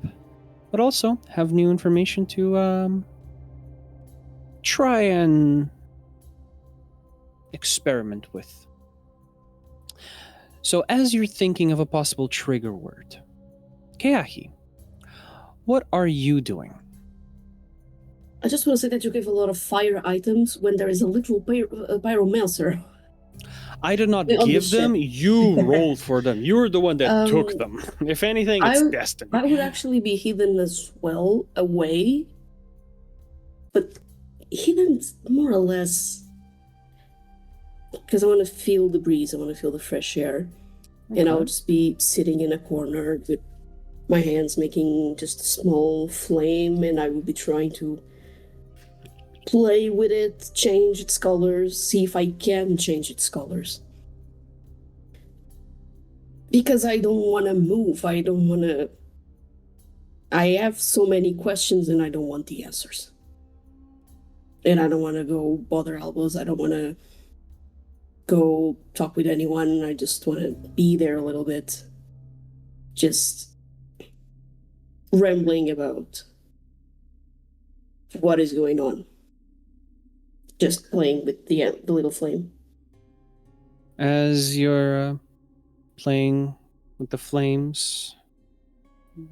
but also have new information to try and experiment with. So as you're thinking of a possible trigger word, Keahi, what are you doing? I just want to say that you gave a lot of fire items when there is a little pyromancer. I did not On the give them, ship. you rolled for them. You're the one that took them. If anything, it's destiny. I would actually be hidden as well, away. But hidden more or less because I want to feel the breeze, I want to feel the fresh air. Okay. And I'll just be sitting in a corner with my hands making just a small flame, and I will be trying to play with it, change its colors, see if I can change its colors. Because I don't want to move, I have so many questions and I don't want the answers. And I don't want to go bother Albus, I don't want to go talk with anyone, I just want to be there a little bit. Just rambling about what is going on. Just playing with the little flame. As you're playing with the flames,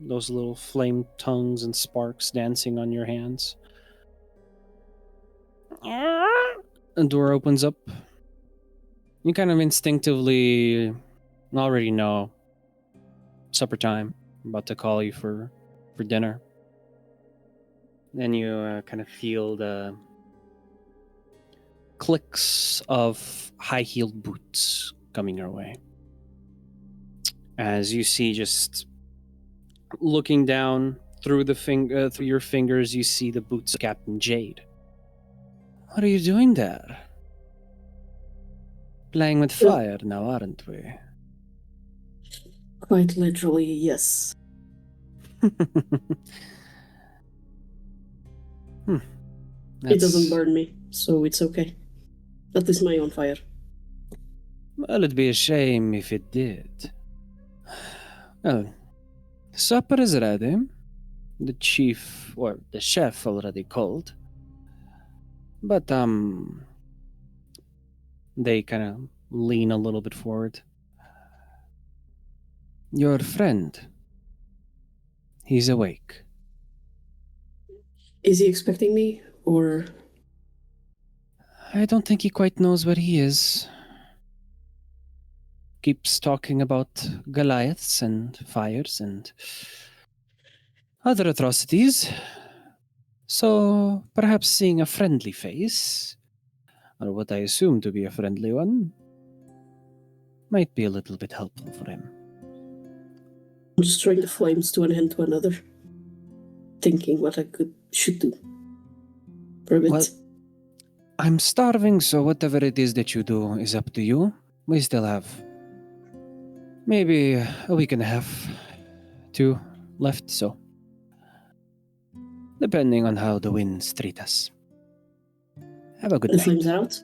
those little flame tongues and sparks dancing on your hands, a door opens up. You kind of instinctively already know supper time. I'm about to call you for dinner. Then you kind of feel the clicks of high-heeled boots coming your way. As you see, just looking down through through your fingers, you see the boots of Captain Jade. What are you doing there? Playing with fire now, aren't we? Quite literally, yes. It doesn't burn me, so it's okay. At least my own fire. Well, it'd be a shame if it did. Well, supper is ready. The chief, or the chef, already called. But, they kind of lean a little bit forward. Your friend, he's awake. Is he expecting me, or... I don't think he quite knows where he is. Keeps talking about Goliaths and fires and other atrocities. So perhaps seeing a friendly face, or what I assume to be a friendly one, might be a little bit helpful for him. I'm just throwing the flames to one end to another, thinking what I should do. For a bit. Well, I'm starving, so whatever it is that you do is up to you. We still have maybe a week and a half, 2 left, so depending on how the winds treat us. Have a good The night. flames are out.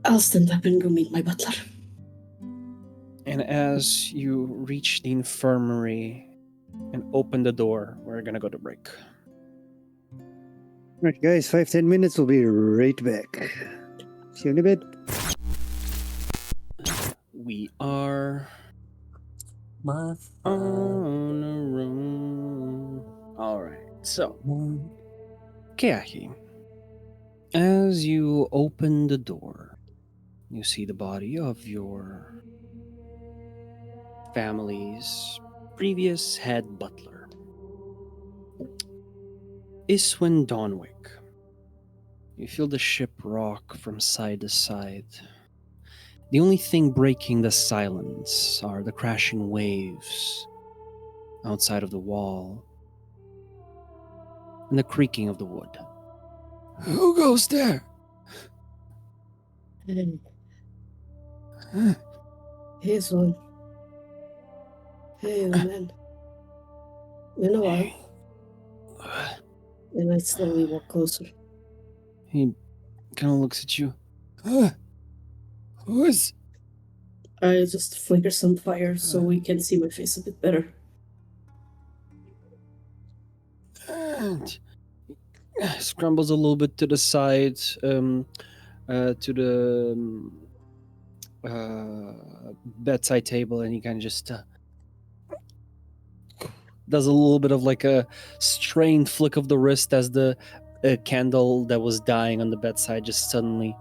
I'll stand up and go meet my butler. And as you reach the infirmary and open the door, we're gonna go to break. Right, guys, 5-10 minutes. We'll be right back. See you in a bit. We are My on a roll. Alright, so Keahi, as you open the door, you see the body of your family's previous head butler, Iswin Dawnwick. You feel the ship rock from side to side. The only thing breaking the silence are the crashing waves outside of the wall and the creaking of the wood. Who goes there? Here's one. Hey, old man. Been a while. And I slowly walk closer. He kind of looks at you. Who is? I just flicker some fire so we can see my face a bit better. And scrambles a little bit to the side, to the bedside table, and he kind of just does a little bit of like a strained flick of the wrist as the candle that was dying on the bedside just suddenly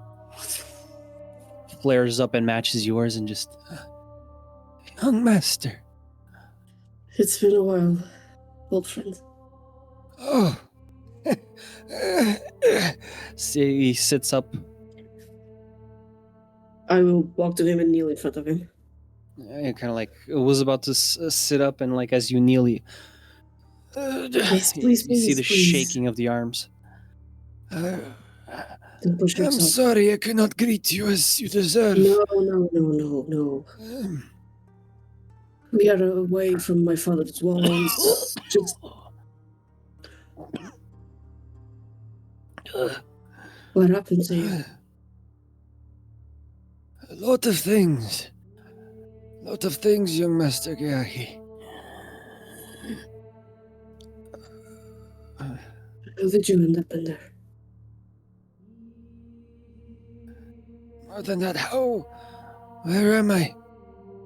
flares up and matches yours, and just young master. It's been a while, old friend. Oh. See, he sits up. I will walk to him and kneel in front of him. Kind of like was about to sit up, and like as you kneel, you Please, see the please. shaking of the arms. Don't push I'm yourself. sorry I cannot greet you as you deserve. No. We are away from my father's walls. Just... What happened to you? A lot of things. Young Master Keahi. How did you end up in there? More than that, how? Where am I?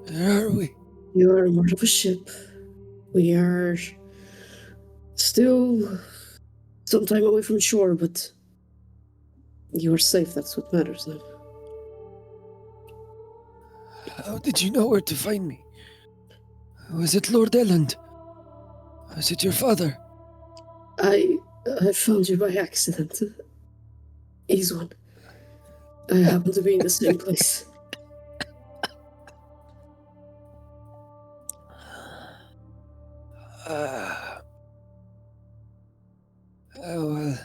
Where are we? You are aboard of a ship. We are still some time away from shore, but you are safe. That's what matters now. How did you know where to find me? Was it Lord Elland? Was it your father? I found you by accident. He's one. I happen to be in the same place. Well,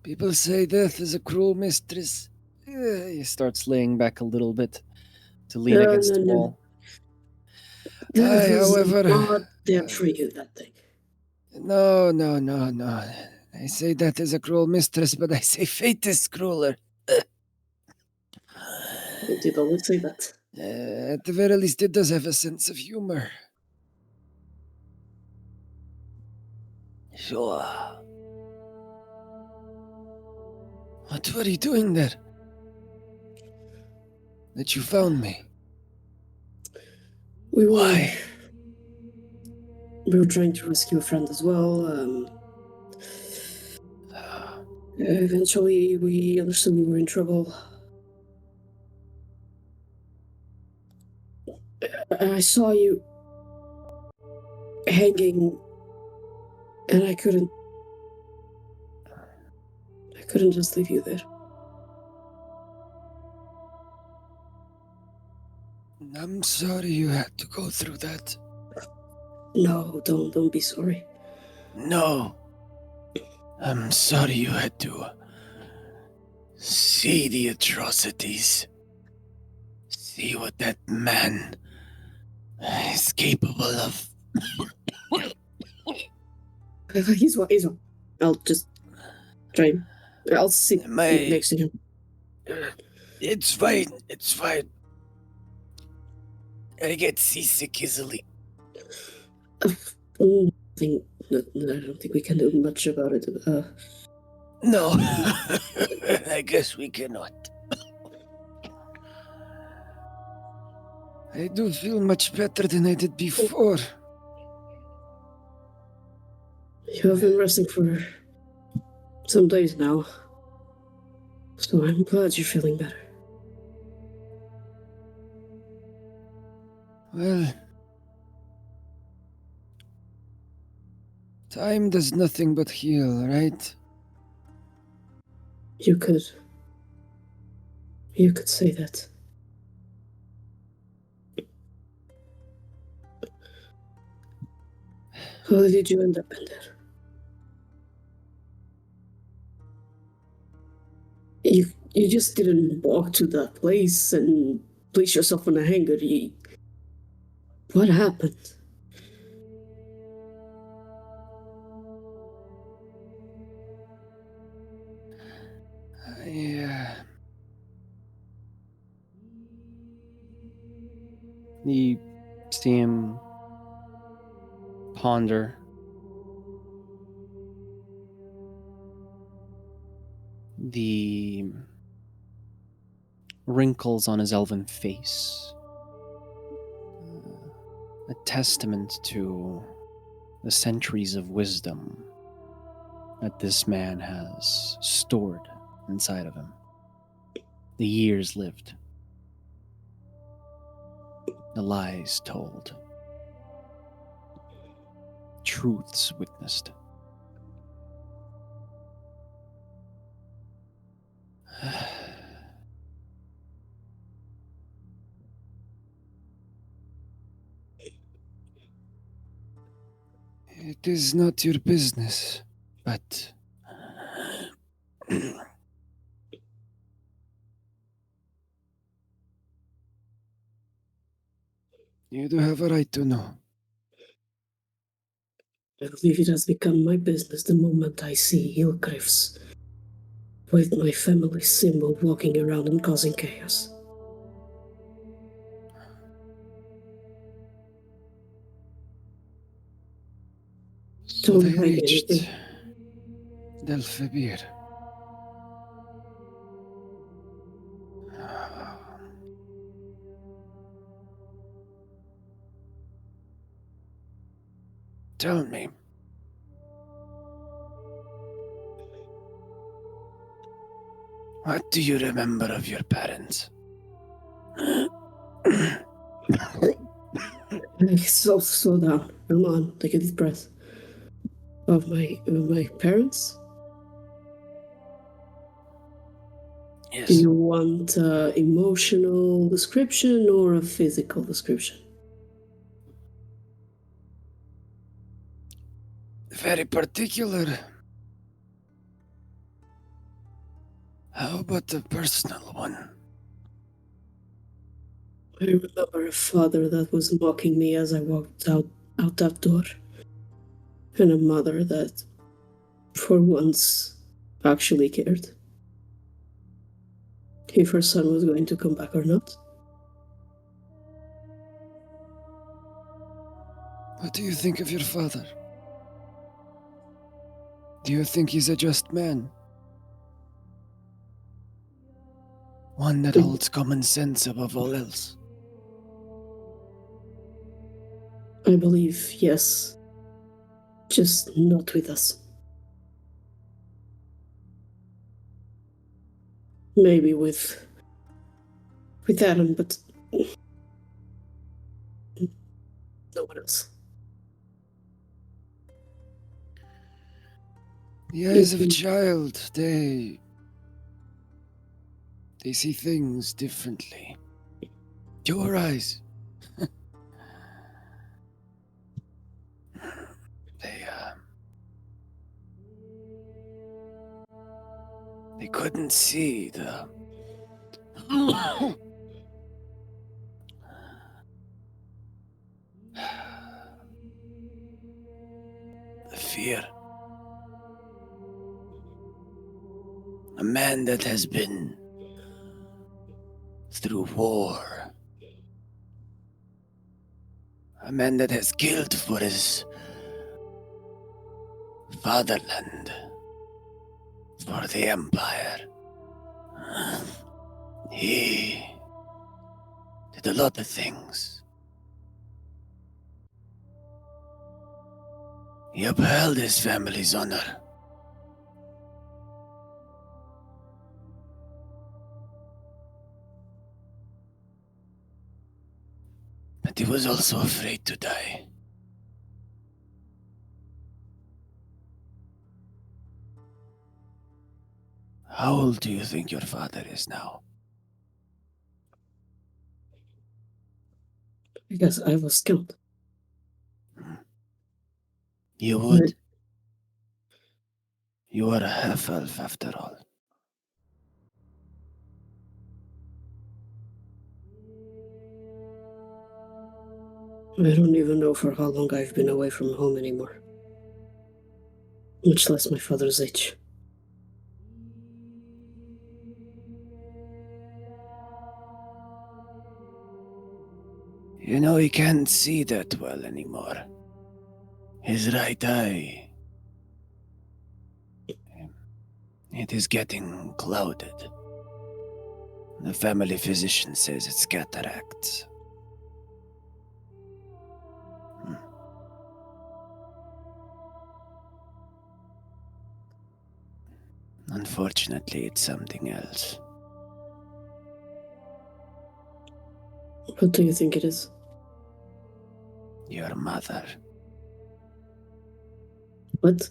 people say death is a cruel mistress. He starts laying back a little bit to lean against the wall. That was however, not there for you that day. No. I say death is a cruel mistress, but I say fate is crueler. You did always say that. At the very least, it does have a sense of humor. Sure. What were you doing there? That you found me? We were. Why? We were trying to rescue a friend as well. Eventually, we understood we were in trouble. I saw you hanging, and I couldn't just leave you there. I'm sorry you had to go through that. No, don't be sorry. No. I'm sorry you had to see the atrocities. See what that man is capable of. He's one. I'll just try. I'll sit next to him. It's fine. I get seasick easily. I don't think we can do much about it. No, I guess we cannot. I do feel much better than I did before. You have been resting for some days now, so I'm glad you're feeling better. Well, time does nothing but heal, right? You could say that. How did you end up in there? You just didn't walk to that place and place yourself on a hanger. What happened? You see him ponder. The wrinkles on his elven face. A testament to the centuries of wisdom that this man has stored inside of him. The years lived. The lies told. Truths witnessed. It is not your business, but you do have a right to know. I believe it has become my business the moment I see Hillcliffs with my family symbol walking around and causing chaos. So Don't they hide reached anything. Delphibir. Tell me. What do you remember of your parents? Slow down. Come on, take a deep breath. Of my parents? Yes. Do you want an emotional description or a physical description? Very particular. How about a personal one? I remember a father that was mocking me as I walked out that door. And a mother that, for once, actually cared. If her son was going to come back or not. What do you think of your father? Do you think he's a just man? One that holds common sense above all else? I believe, yes. Just not with us. Maybe with Aryn, but no one else. The eyes of a child, they see things differently. Your eyes. They couldn't see the fear. A man that has been through war. A man that has killed for his fatherland. For the Empire. He did a lot of things. He upheld his family's honor. But he was also afraid to die. How old do you think your father is now? I guess I was killed. You would. You are a half-elf after all. I don't even know for how long I've been away from home anymore. Much less my father's age. You know, he can't see that well anymore. His right eye. It is getting clouded. The family physician says it's cataracts. Unfortunately, it's something else. What do you think it is? Your mother. What?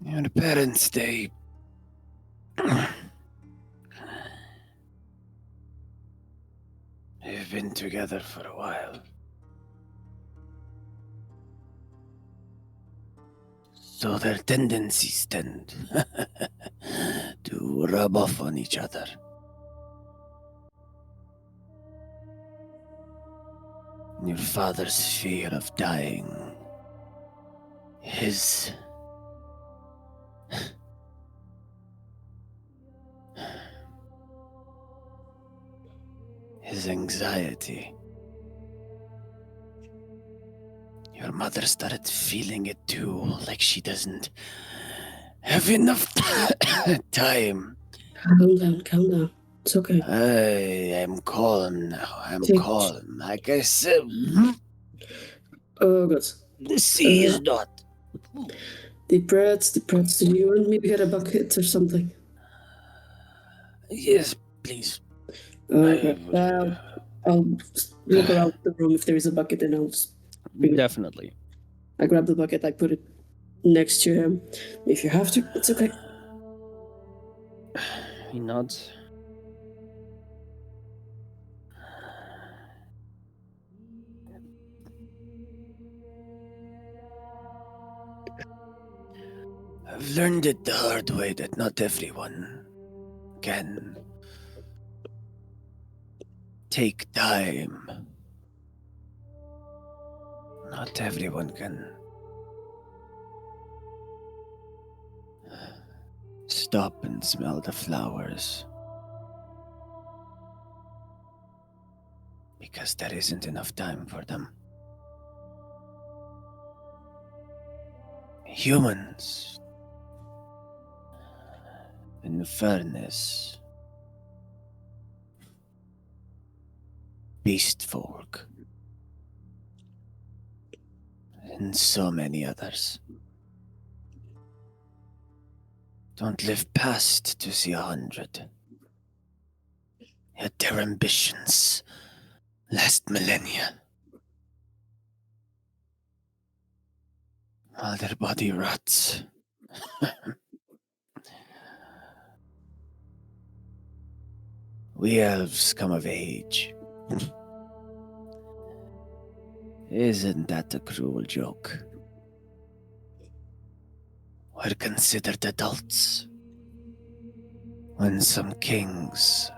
Your parents, they... They've been together for a while. So their tendencies tend to rub off on each other. Your father's fear of dying. His anxiety. Your mother started feeling it too, like she doesn't have enough time. Calm down. It's okay. I am calm now. I'm calm. Like I said, Oh, good. the sea is not. Deep breaths. Do you want me to get a bucket or something? Yes, please. Okay. I'll look around the room if there is a bucket and I'll just bring it. Definitely. I grab the bucket, I put it next to him. If you have to, it's okay. He nods. I've learned it the hard way that not everyone can take time. Not everyone can stop and smell the flowers. Because there isn't enough time for them. Humans, in fairness, beast folk, and so many others. Don't live past to see 100. Yet their ambitions last millennia. While their body rots. We elves come of age. Isn't that a cruel joke? We're considered adults when some kings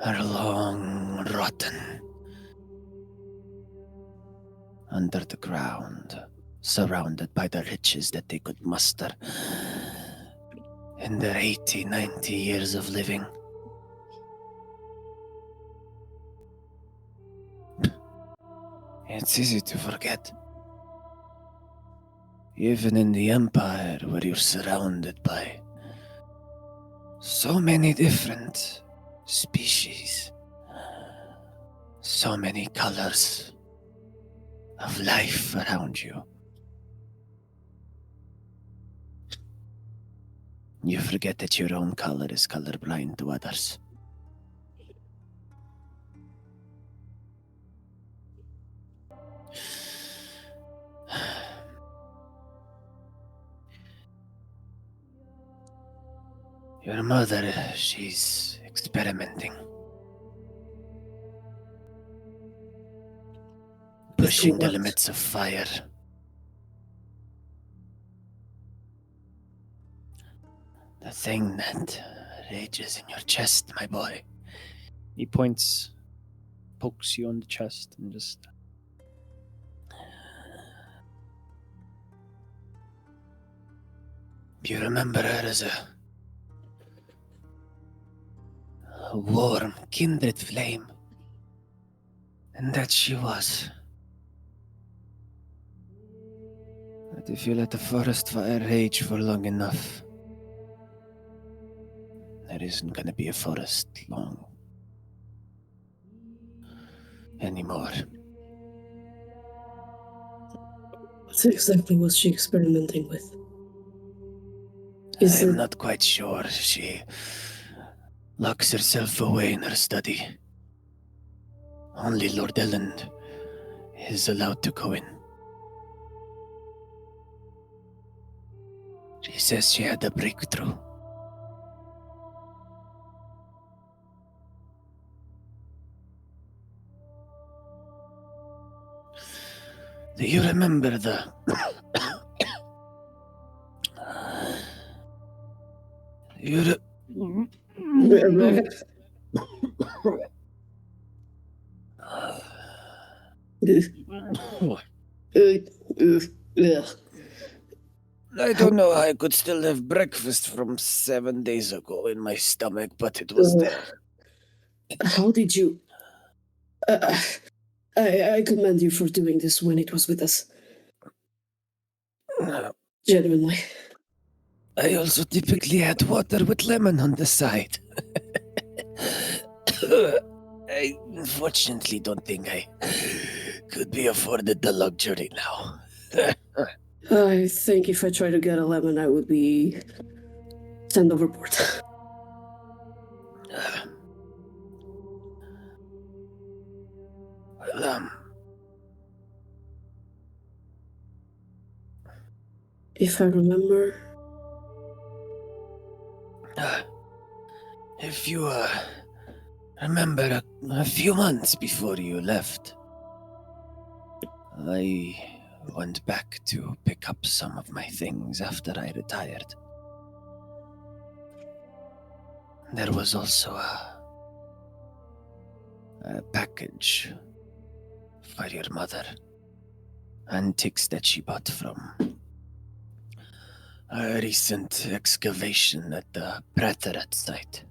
are long rotten under the ground, surrounded by the riches that they could muster in their 80, 90 years of living. It's easy to forget. Even in the Empire, where you're surrounded by so many different species, so many colors of life around you, you forget that your own color is colorblind to others. Your mother, she's experimenting. Pushing the limits of fire. The thing that rages in your chest, my boy. He pokes you on the chest, and just... You remember her as a warm, kindred flame. And that she was. But if you let the forest fire rage for long enough, there isn't gonna be a forest long anymore. What exactly was she experimenting with? I'm not quite sure. She locks herself away in her study. Only Lord Elland is allowed to go in. She says she had a breakthrough. Do you remember the... I don't know how I could still have breakfast from 7 days ago in my stomach, but it was there. How did you... I commend you for doing this when it was with us. Genuinely. I also typically add water with lemon on the side. I unfortunately don't think I could be afforded the luxury now. I think if I try to get a lemon, I would be sent overboard. Well, if I remember... if you remember a few months before you left, I went back to pick up some of my things after I retired. There was also a package for your mother. Antiques that she bought from a recent excavation at the Praterat site.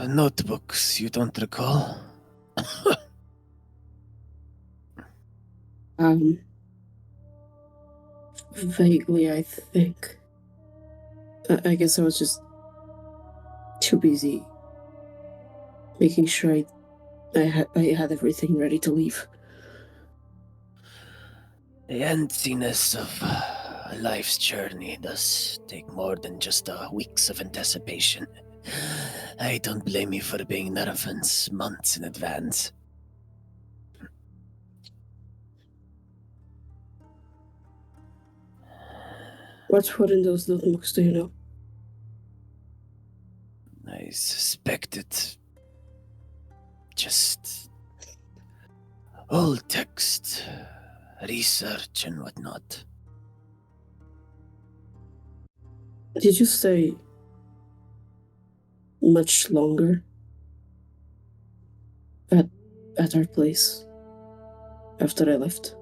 Notebooks, you don't recall? Vaguely, I think. I guess I was just too busy making sure I had everything ready to leave. The emptiness of a life's journey does take more than just weeks of anticipation. I don't blame you for being nervous months in advance. What's in those notebooks, do you know? I suspect it. Just old text, research and whatnot. Did you say much longer at our place after I left?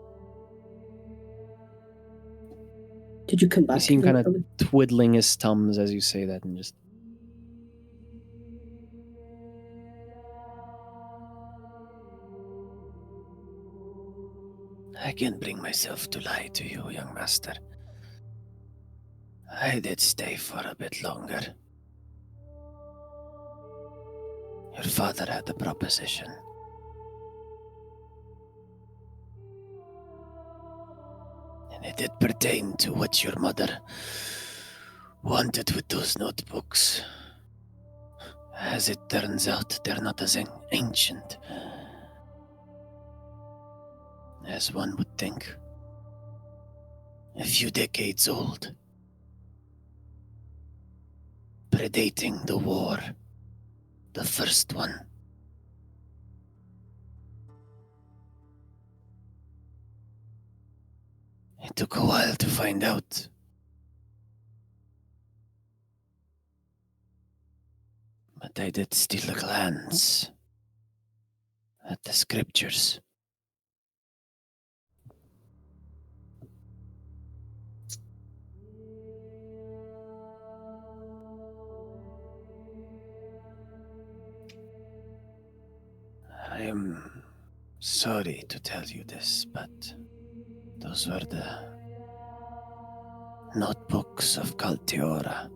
Did you come back? You see him kind of twiddling his thumbs as you say that and just... I can't bring myself to lie to you, young master. I did stay for a bit longer. Your father had a proposition. And it did pertain to what your mother wanted with those notebooks. As it turns out, they're not as ancient as one would think. A few decades old. Predating the war. The first one. It took a while to find out. But I did steal a glance at the scriptures. I am sorry to tell you this, but those were the notebooks of Kalteora.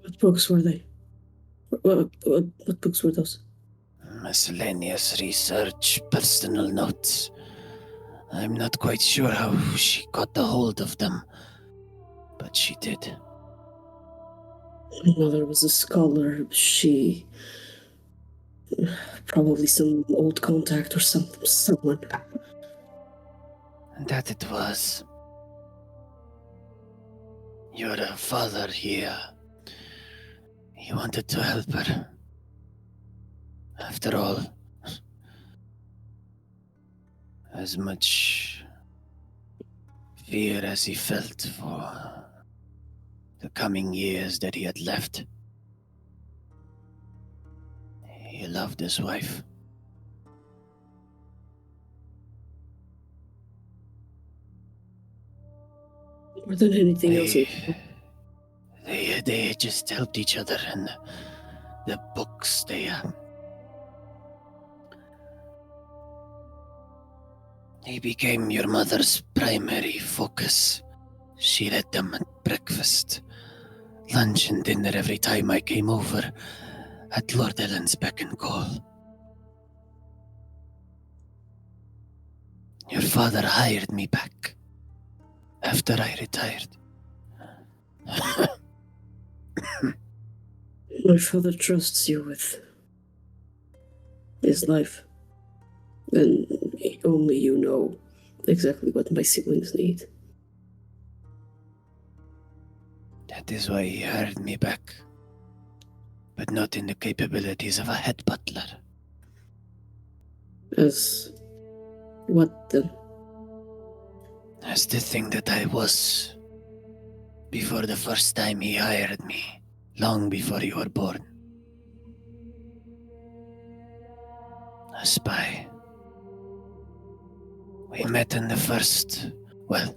What books were they? What books were those? Miscellaneous research, personal notes. I'm not quite sure how she got a hold of them, but she did. My mother was a scholar. She... probably some old contact or someone. And that it was. Your father here. He wanted to help her. After all, as much fear as he felt for the coming years that he had left, he loved his wife. More than anything else. They just helped each other, and the books, they became your mother's primary focus. She read them at breakfast, lunch and dinner every time I came over at Lord Ellen's beck and call. Your father hired me back after I retired. My father trusts you with his life. And only you know exactly what my siblings need. That is why he hired me back. But not in the capabilities of a head butler. As what then? As the thing that I was before the first time he hired me, long before you were born. A spy. We met in the first... well,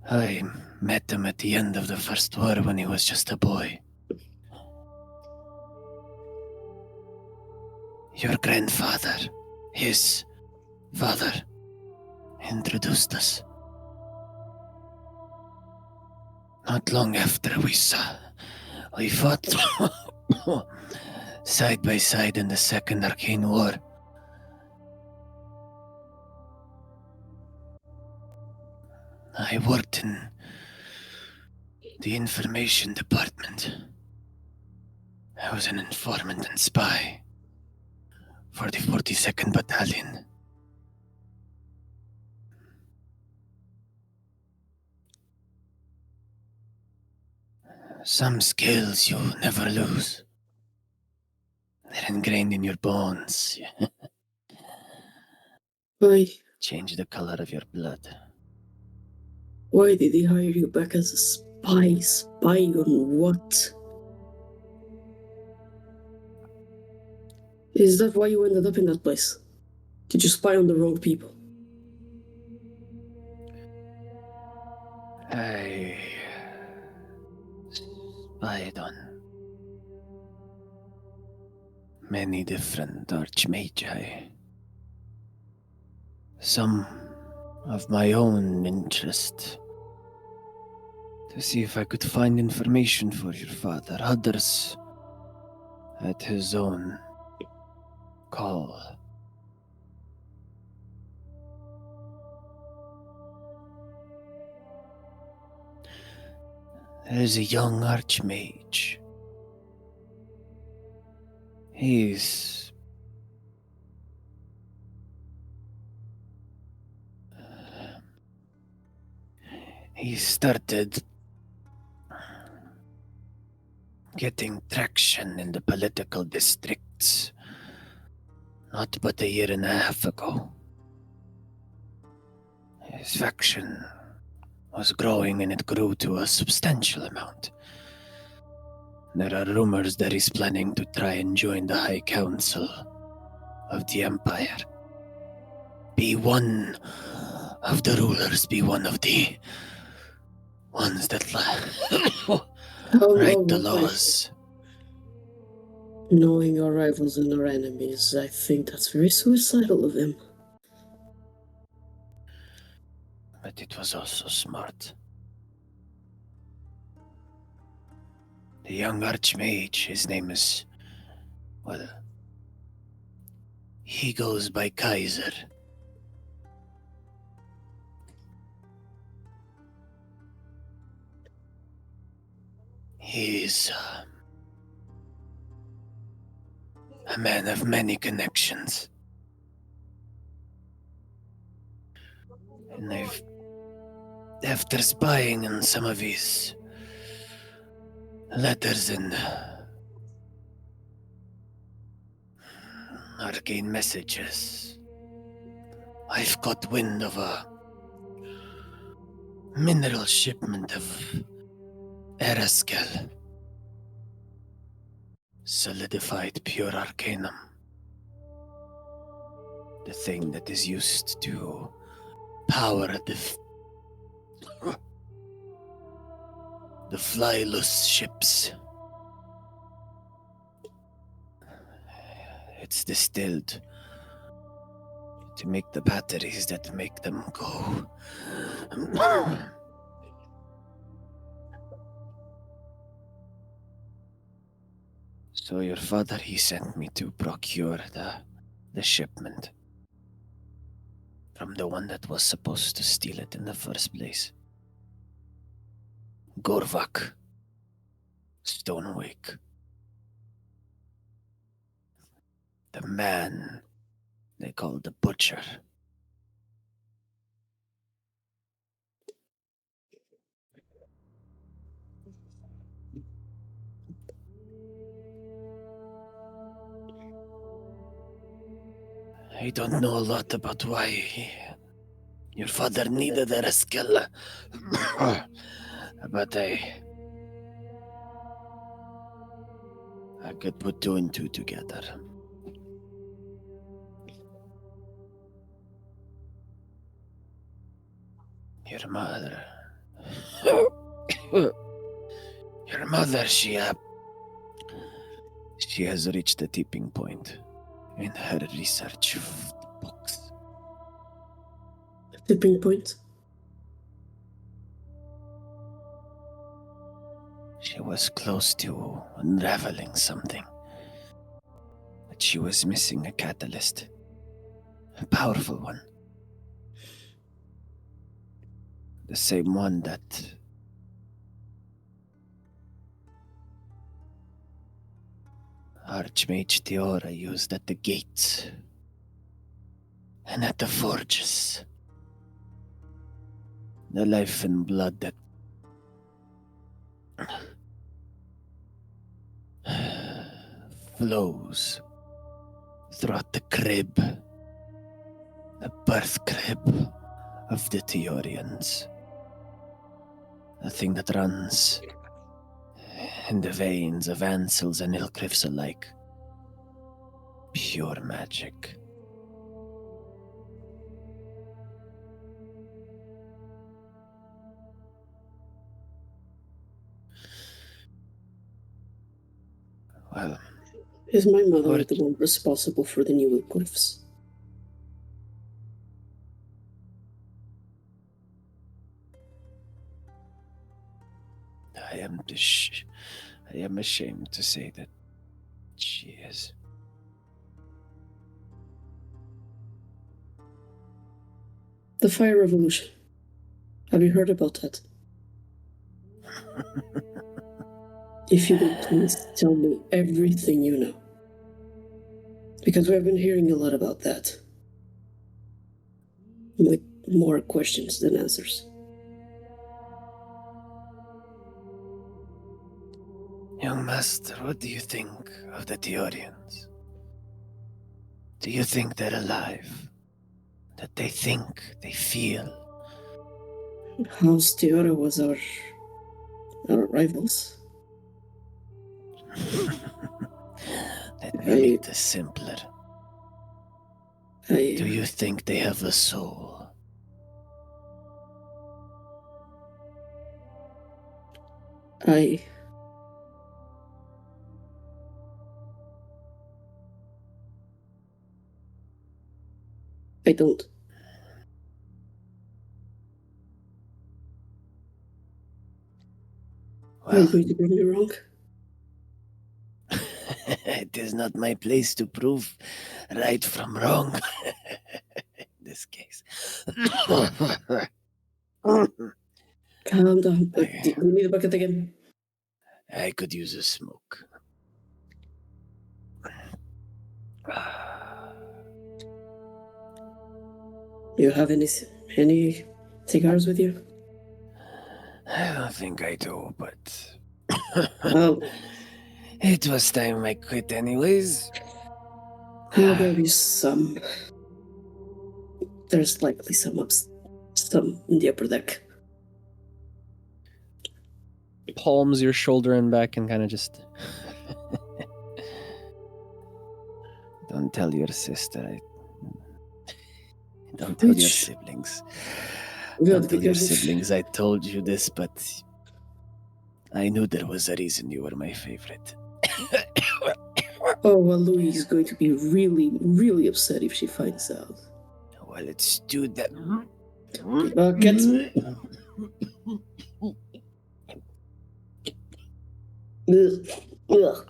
I met him at the end of the First War when he was just a boy. Your grandfather, his father introduced us. Not long after we fought side by side in the Second Arcane War. I worked in the information department. I was an informant and spy for the 42nd Battalion. Some skills you never lose. They're ingrained in your bones. Why? Change the color of your blood. Why did he hire you back as a spy? Spy on what? Is that why you ended up in that place? Did you spy on the wrong people? I spied on many different archmagi. Some of my own interest, to see if I could find information for your father. Others at his own call. There's a young archmage. He started getting traction in the political districts not but a year and a half ago. His faction was growing and it grew to a substantial amount. There are rumors that he's planning to try and join the High Council of the Empire. Be one of the rulers, be one of the ones that write the laws. Knowing our rivals and our enemies, I think that's very suicidal of him. But it was also smart. The young archmage, his name is, he goes by Kaiser. He's a man of many connections. And after spying on some of his letters and arcane messages, I've got wind of a mineral shipment of Eraskel. Solidified pure arcanum. The thing that is used to power the flyless ships. It's distilled to make the batteries that make them go. So your father, he sent me to procure the shipment from the one that was supposed to steal it in the first place. Gorvak Stonewake. The man they call the Butcher. I don't know a lot about why your father needed a skill, but I could put two and two together. Your mother, she has reached a tipping point in her research of the books. Tipping point. She was close to unraveling something. But she was missing a catalyst. A powerful one. The same one that Archmage Theora used at the gates and at the forges. The life and blood that flows throughout the crib, the birth crib of the Theorians. The thing that runs in the veins of Ansels and Ilcrifs alike. Pure magic. Well, Is my mother the one responsible for the new glyphs? I am ashamed to say that she is. The Fire Revolution. Have you heard about that? If you would please tell me everything you know. Because we have been hearing a lot about that. With more questions than answers. Young master, what do you think of the Theorians? Do you think they're alive? That they think, they feel? House Theora was our rivals. Let me make this simpler. Do I you think they have a soul? don't. Are you Well, going to prove me wrong? it is not my place to prove right from wrong. In this case. Calm down. Do you need a bucket again? I could use a smoke. Do you have any cigars with you? I don't think I do, but Oh, it was time I quit anyways. I'll give you some. There's likely some in the upper deck. Palms your shoulder and back and kind of just. Don't tell your sister. Don't tell your Which- siblings. Good, Don't tell your because siblings I told you this, but I knew there was a reason you were my favorite. Oh, well, Louise is going to be really, really upset if she finds out. Well, let's do that. Bucket. Ugh.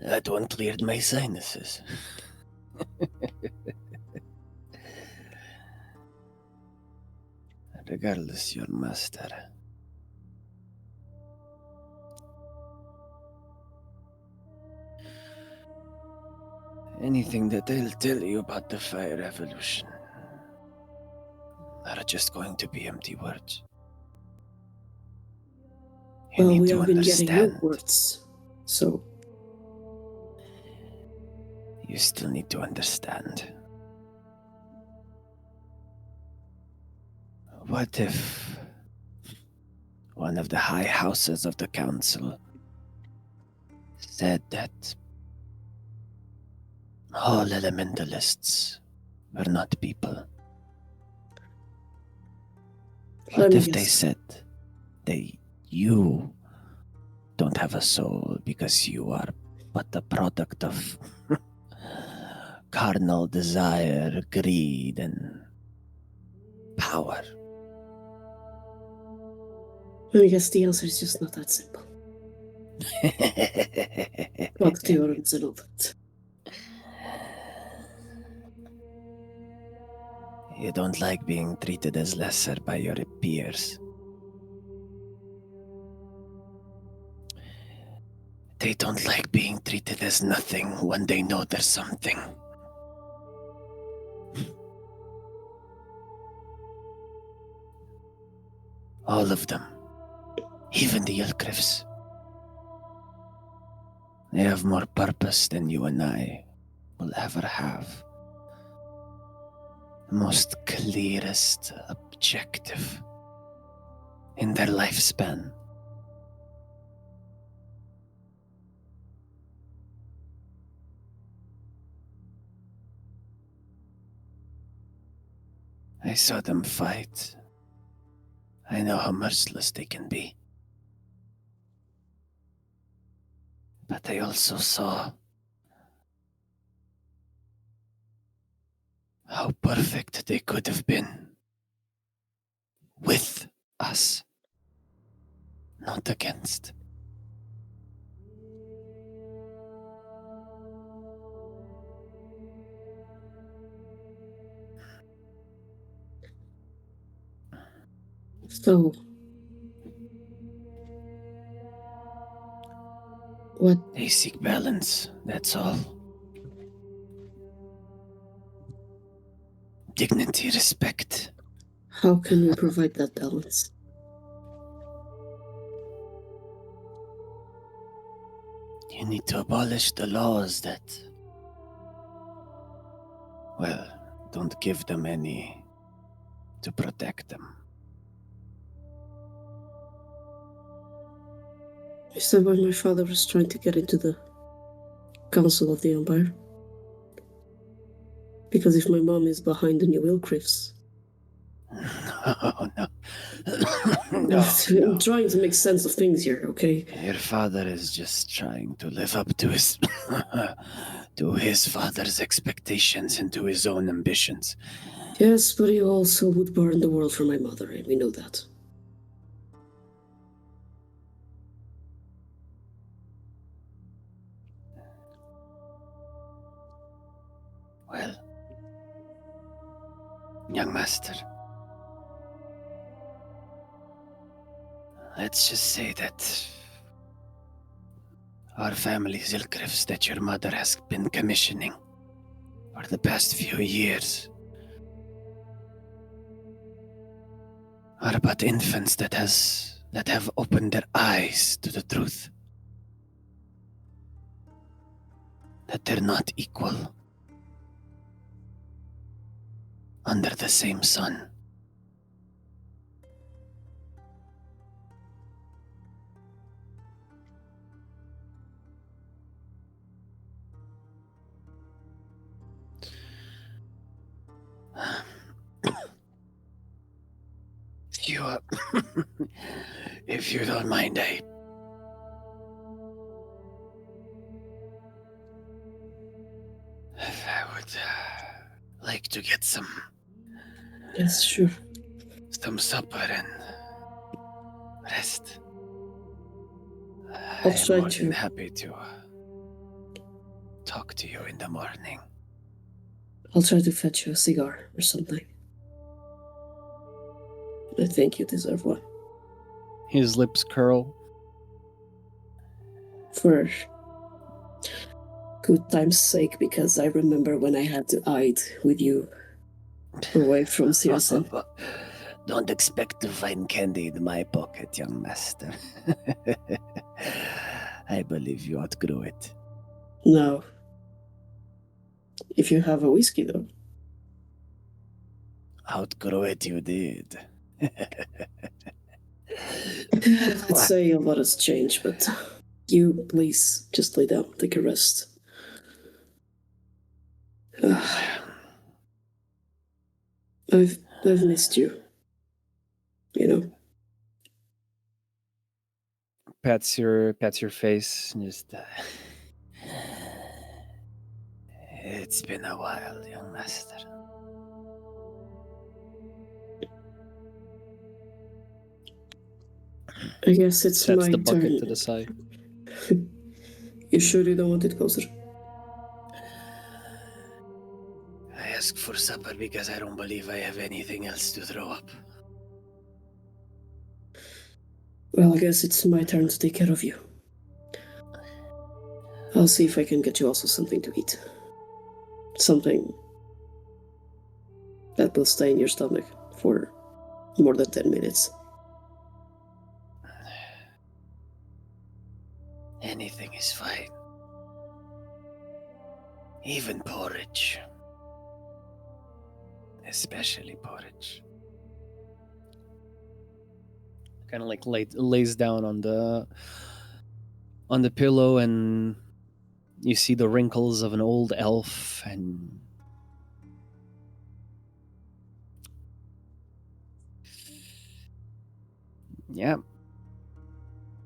That one cleared my sinuses. Regardless, your master. Anything that I'll tell you about the Fire Revolution are just going to be empty words. You Well, need we to have been getting your understand. words, so You still need to understand. What if one of the high houses of the council said that all elementalists were not people? let What me if they guess. said you don't have a soul because you are but the product of carnal desire, greed, and power. I guess the answer is just not that simple. Fuck theorems and all that. You don't like being treated as lesser by your peers. They don't like being treated as nothing when they know there's something. All of them. Even the Ylgriffs. They have more purpose than you and I will ever have. The most clearest objective in their lifespan. I saw them fight. I know how merciless they can be. But I also saw how perfect they could have been with us, not against. So, what? They seek balance, that's all. Dignity, respect. How can we provide that balance? You need to abolish the laws that, well, don't give them any to protect them. Is that why my father was trying to get into the Council of the Empire? Because if my mom is behind the new Ylgriffs... No. I'm trying to make sense of things here, okay? Your father is just trying to live up to his to his father's expectations and to his own ambitions. Yes, but he also would burn the world for my mother, and we know that. Well, young master, let's just say that our family's Ylgriffs that your mother has been commissioning for the past few years are but infants that have opened their eyes to the truth. That they're not equal under the same sun. If you don't mind, I would like to get some Yes, sure. supper and rest. I'll I'm try more to. than happy to talk to you in the morning. I'll try to fetch you a cigar or something. I think you deserve one. His lips curl. For good time's sake, because I remember when I had to hide with you away from Searson. Don't expect to find candy in my pocket, young master. I believe you outgrew it. No. If you have a whiskey, though. Outgrow it, you did. I'd say a lot has changed, but you, please, just lay down, take a rest. I've missed you. You know? pats your face and just. It's been a while, young master. I guess it's Sets my the bucket turn. to the side. You sure you don't want it closer? I ask for supper because I don't believe I have anything else to throw up. Well, I guess it's my turn to take care of you. I'll see if I can get you also something to eat. Something that will stay in your stomach for more than 10 minutes. Anything is fine. Even porridge. Especially porridge. Kind of like lays down on the pillow, and you see the wrinkles of an old elf, and yeah,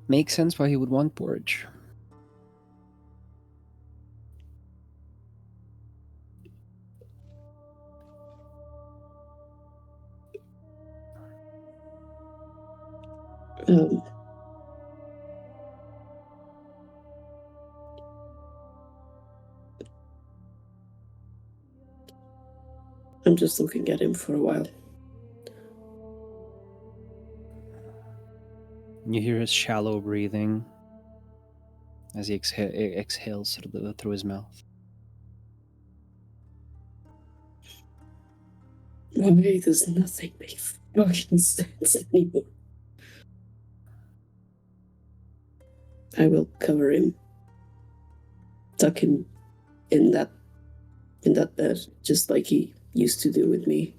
makes sense why he would want porridge. I'm just looking at him for a while. You hear his shallow breathing as he exhales through his mouth. Why does nothing make fucking sense anymore? I will cover him, tuck him in that bed, just like he used to do with me.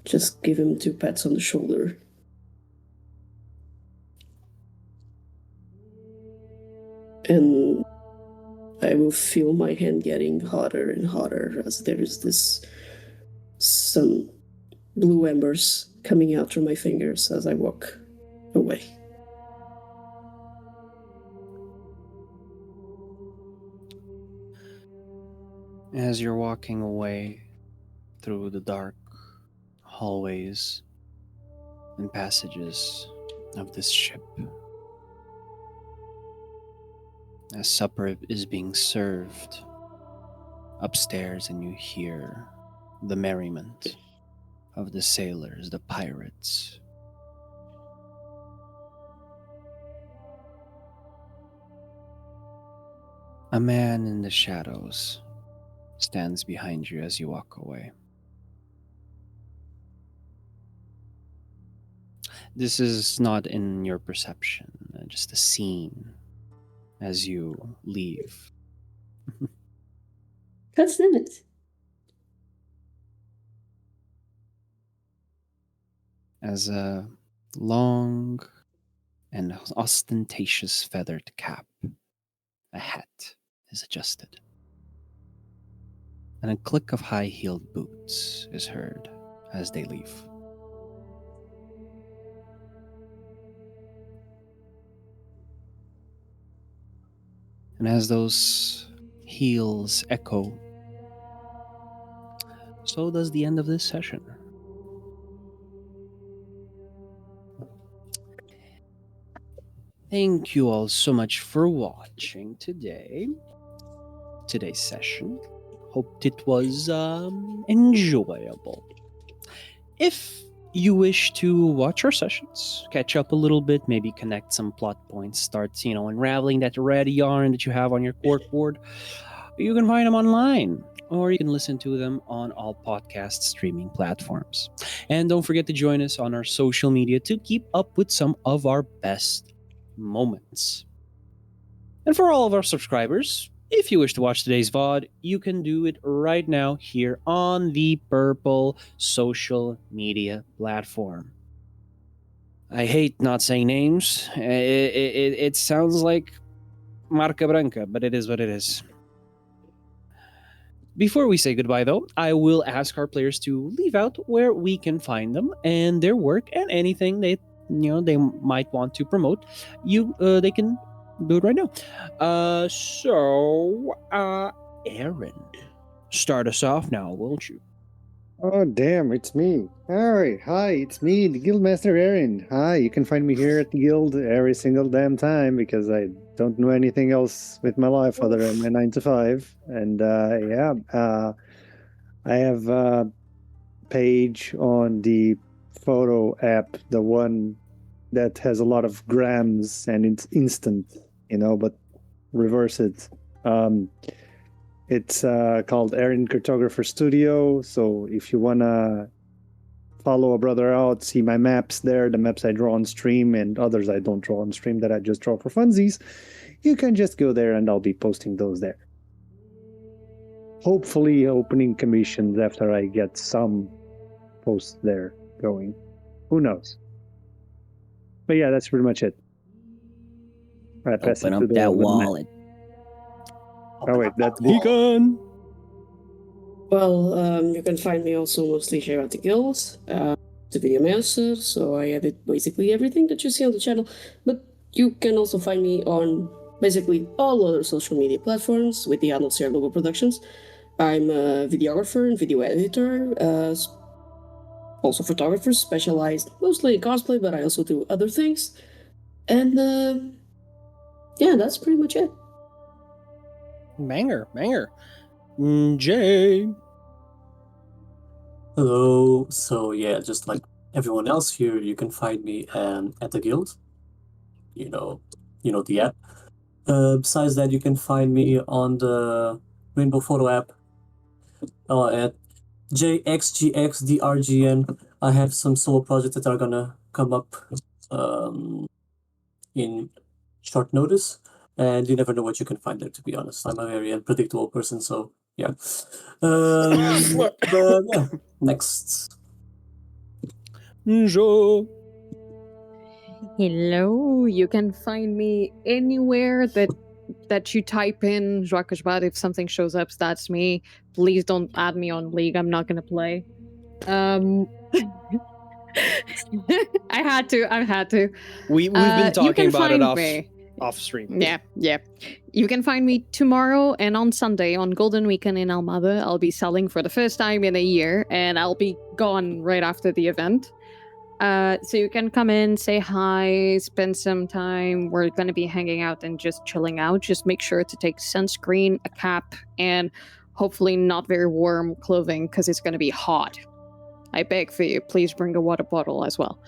Just give him 2 pats on the shoulder. And I will feel my hand getting hotter and hotter as there's some blue embers coming out from my fingers as I walk away. As you're walking away through the dark hallways and passages of this ship, as supper is being served upstairs, and you hear the merriment of the sailors, the pirates. A man in the shadows stands behind you as you walk away. This is not in your perception, just a scene as you leave. That's it. As a long and ostentatious feathered cap, a hat, is adjusted, and a click of high-heeled boots is heard as they leave. And as those heels echo, so does the end of this session. Thank you all so much for watching today's session. Hoped it was enjoyable. If you wish to watch our sessions, catch up a little bit, maybe connect some plot points, start, unraveling that red yarn that you have on your corkboard, you can find them online, or you can listen to them on all podcast streaming platforms. And don't forget to join us on our social media to keep up with some of our best moments. And for all of our subscribers, if you wish to watch today's VOD, you can do it right now here on the purple social media platform. I hate not saying names. It sounds like Marca Branca, but it is what it is. Before we say goodbye, though, I will ask our players to leave out where we can find them and their work and anything they might want to promote, they can do it right now. Aryn, start us off now, won't you? Oh, damn, it's me. Alright, hi, it's me, the Guildmaster Aryn. Hi, you can find me here at the Guild every single damn time because I don't know anything else with my life other than my 9 to 5. And I have a page on the photo app, the one that has a lot of grams and it's instant, but reverse it. It's called Aryn Cartographer Studio. So if you want to follow a brother out, see my maps there, the maps I draw on stream and others I don't draw on stream that I just draw for funsies, you can just go there and I'll be posting those there. Hopefully opening commissions after I get some posts there going. Who knows? But yeah, that's pretty much it. Right, Open up that wallet. Oh wait, that's Hikan! Well, you can find me also mostly here at the Guild, the video master, so I edit basically everything that you see on the channel, but you can also find me on basically all other social media platforms with the Alexey logo productions. I'm a videographer and video editor, also photographer, specialized mostly in cosplay, but I also do other things. And that's pretty much it. Banger. Jay. Hello. So yeah, just like everyone else here, you can find me at the Guild. You know the app. Besides that, you can find me on the Rainbow Photo app at JXGXDRGN. I have some solo projects that are gonna come up in short notice, and you never know what you can find there, to be honest. I'm a very unpredictable person, so yeah. But yeah, next. Jo. Hello, you can find me anywhere that you type in Joacasbar. If something shows up, that's me. Please don't add me on League. I'm not gonna play. I had to. We've been talking about it me. off stream. Yeah. You can find me tomorrow and on Sunday on Golden Weekend in Almada. I'll be selling for the first time in a year, and I'll be gone right after the event. So you can come in, say hi, spend some time. We're going to be hanging out and just chilling out. Just make sure to take sunscreen, a cap, and hopefully not very warm clothing because it's going to be hot. I beg for you, please bring a water bottle as well.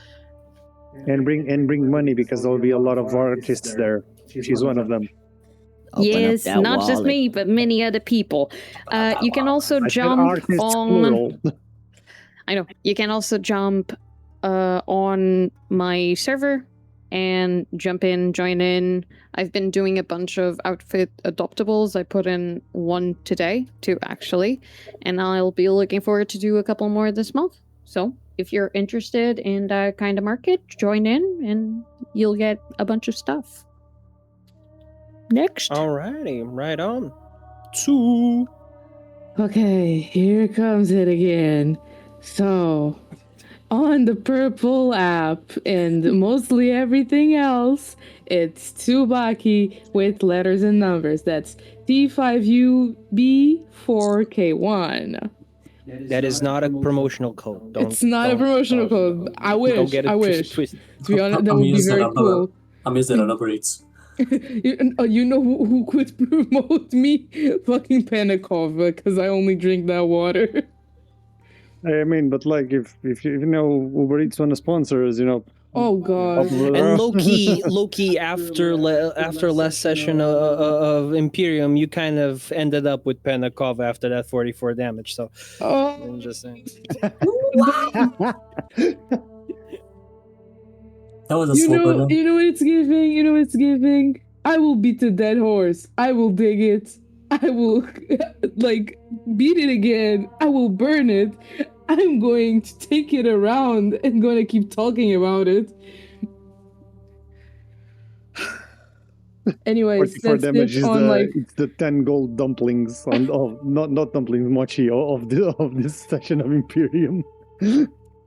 And bring money because there'll be a lot of artists there. She's one of them. Yes, not just me, but many other people. You can also jump on. I know. You can also jump on my server and jump in, join in. I've been doing a bunch of outfit adoptables. I put in one today, two actually, and I'll be looking forward to do a couple more this month. So if you're interested in that kind of market, join in and you'll get a bunch of stuff. Next. Alrighty, right on. Two. Okay, here comes it again. So, on the Purple app and mostly everything else, it's Tsubaki with letters and numbers. That's T5UB4K1. That is not a promotional code. It's not a promotional code. I wish. I wish. To be honest, that would be very cool. I'm using number 8. You know who could promote me? Fucking Penakov, because I only drink that water. I mean, but like, if you know Uber Eats want to sponsor us, Oh god. And low key after last session of Imperium, you kind of ended up with Penakov after that 44 damage. So I'm just saying. That was a you know what it's giving? You know what it's giving? I will beat the dead horse. I will dig it. I will beat it again. I will burn it. I'm going to take it around and going to keep talking about it. Anyways, that's damage it is on it's the 10 gold dumplings not dumplings, mochi of this session of Imperium.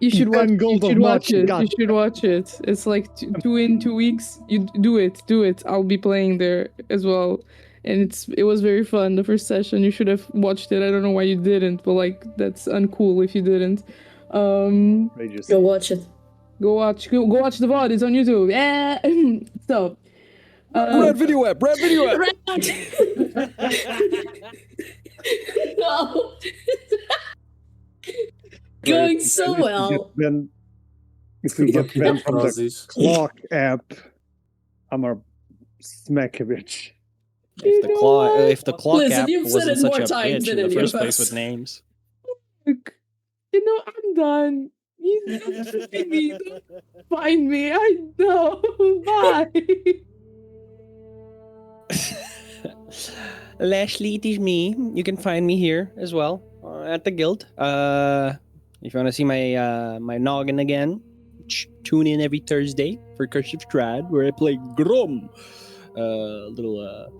You should watch. Ben gold You of should watch much, it. God. You should watch it. It's like 2 weeks. You do it. Do it. I'll be playing there as well, and it was very fun. The first session. You should have watched it. I don't know why you didn't, but like that's uncool if you didn't. Outrageous. Go watch it. Go watch the VOD. It's on YouTube. Yeah. So. Red video app. Red video app. No. Going so well. If we get Ben from the Roses. clock app, I'm a smack a bitch. If the clock Listen, app you've said wasn't it more such a times bitch than in the any of first place us. with names. Look, I'm done. You don't see me. Don't find me. I know. Bye. Lashley, it is me. You can find me here as well at the guild. If you want to see my noggin again, tune in every Thursday for Curse of Strahd, where I play Grom, little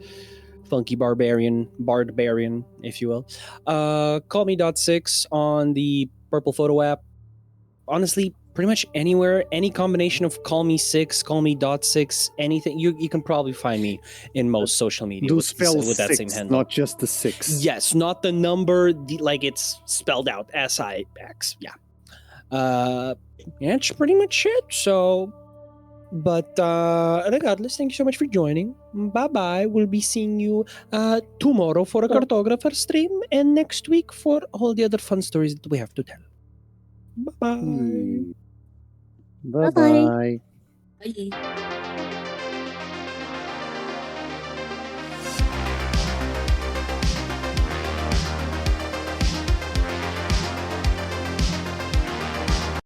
funky barbarian, if you will. Call me .6 on the Purple Photo app. Honestly, pretty much anywhere, any combination of Call Me 6, Call Me .6, anything, you can probably find me in most social media Do with spell that same six, handle. not just the 6. Yes, not the number, like it's spelled out SIX. Yeah. That's pretty much it. So, but regardless, thank you so much for joining. Bye bye. We'll be seeing you tomorrow for a cartographer stream and next week for all the other fun stories that we have to tell. Bye bye. Bye bye. Bye.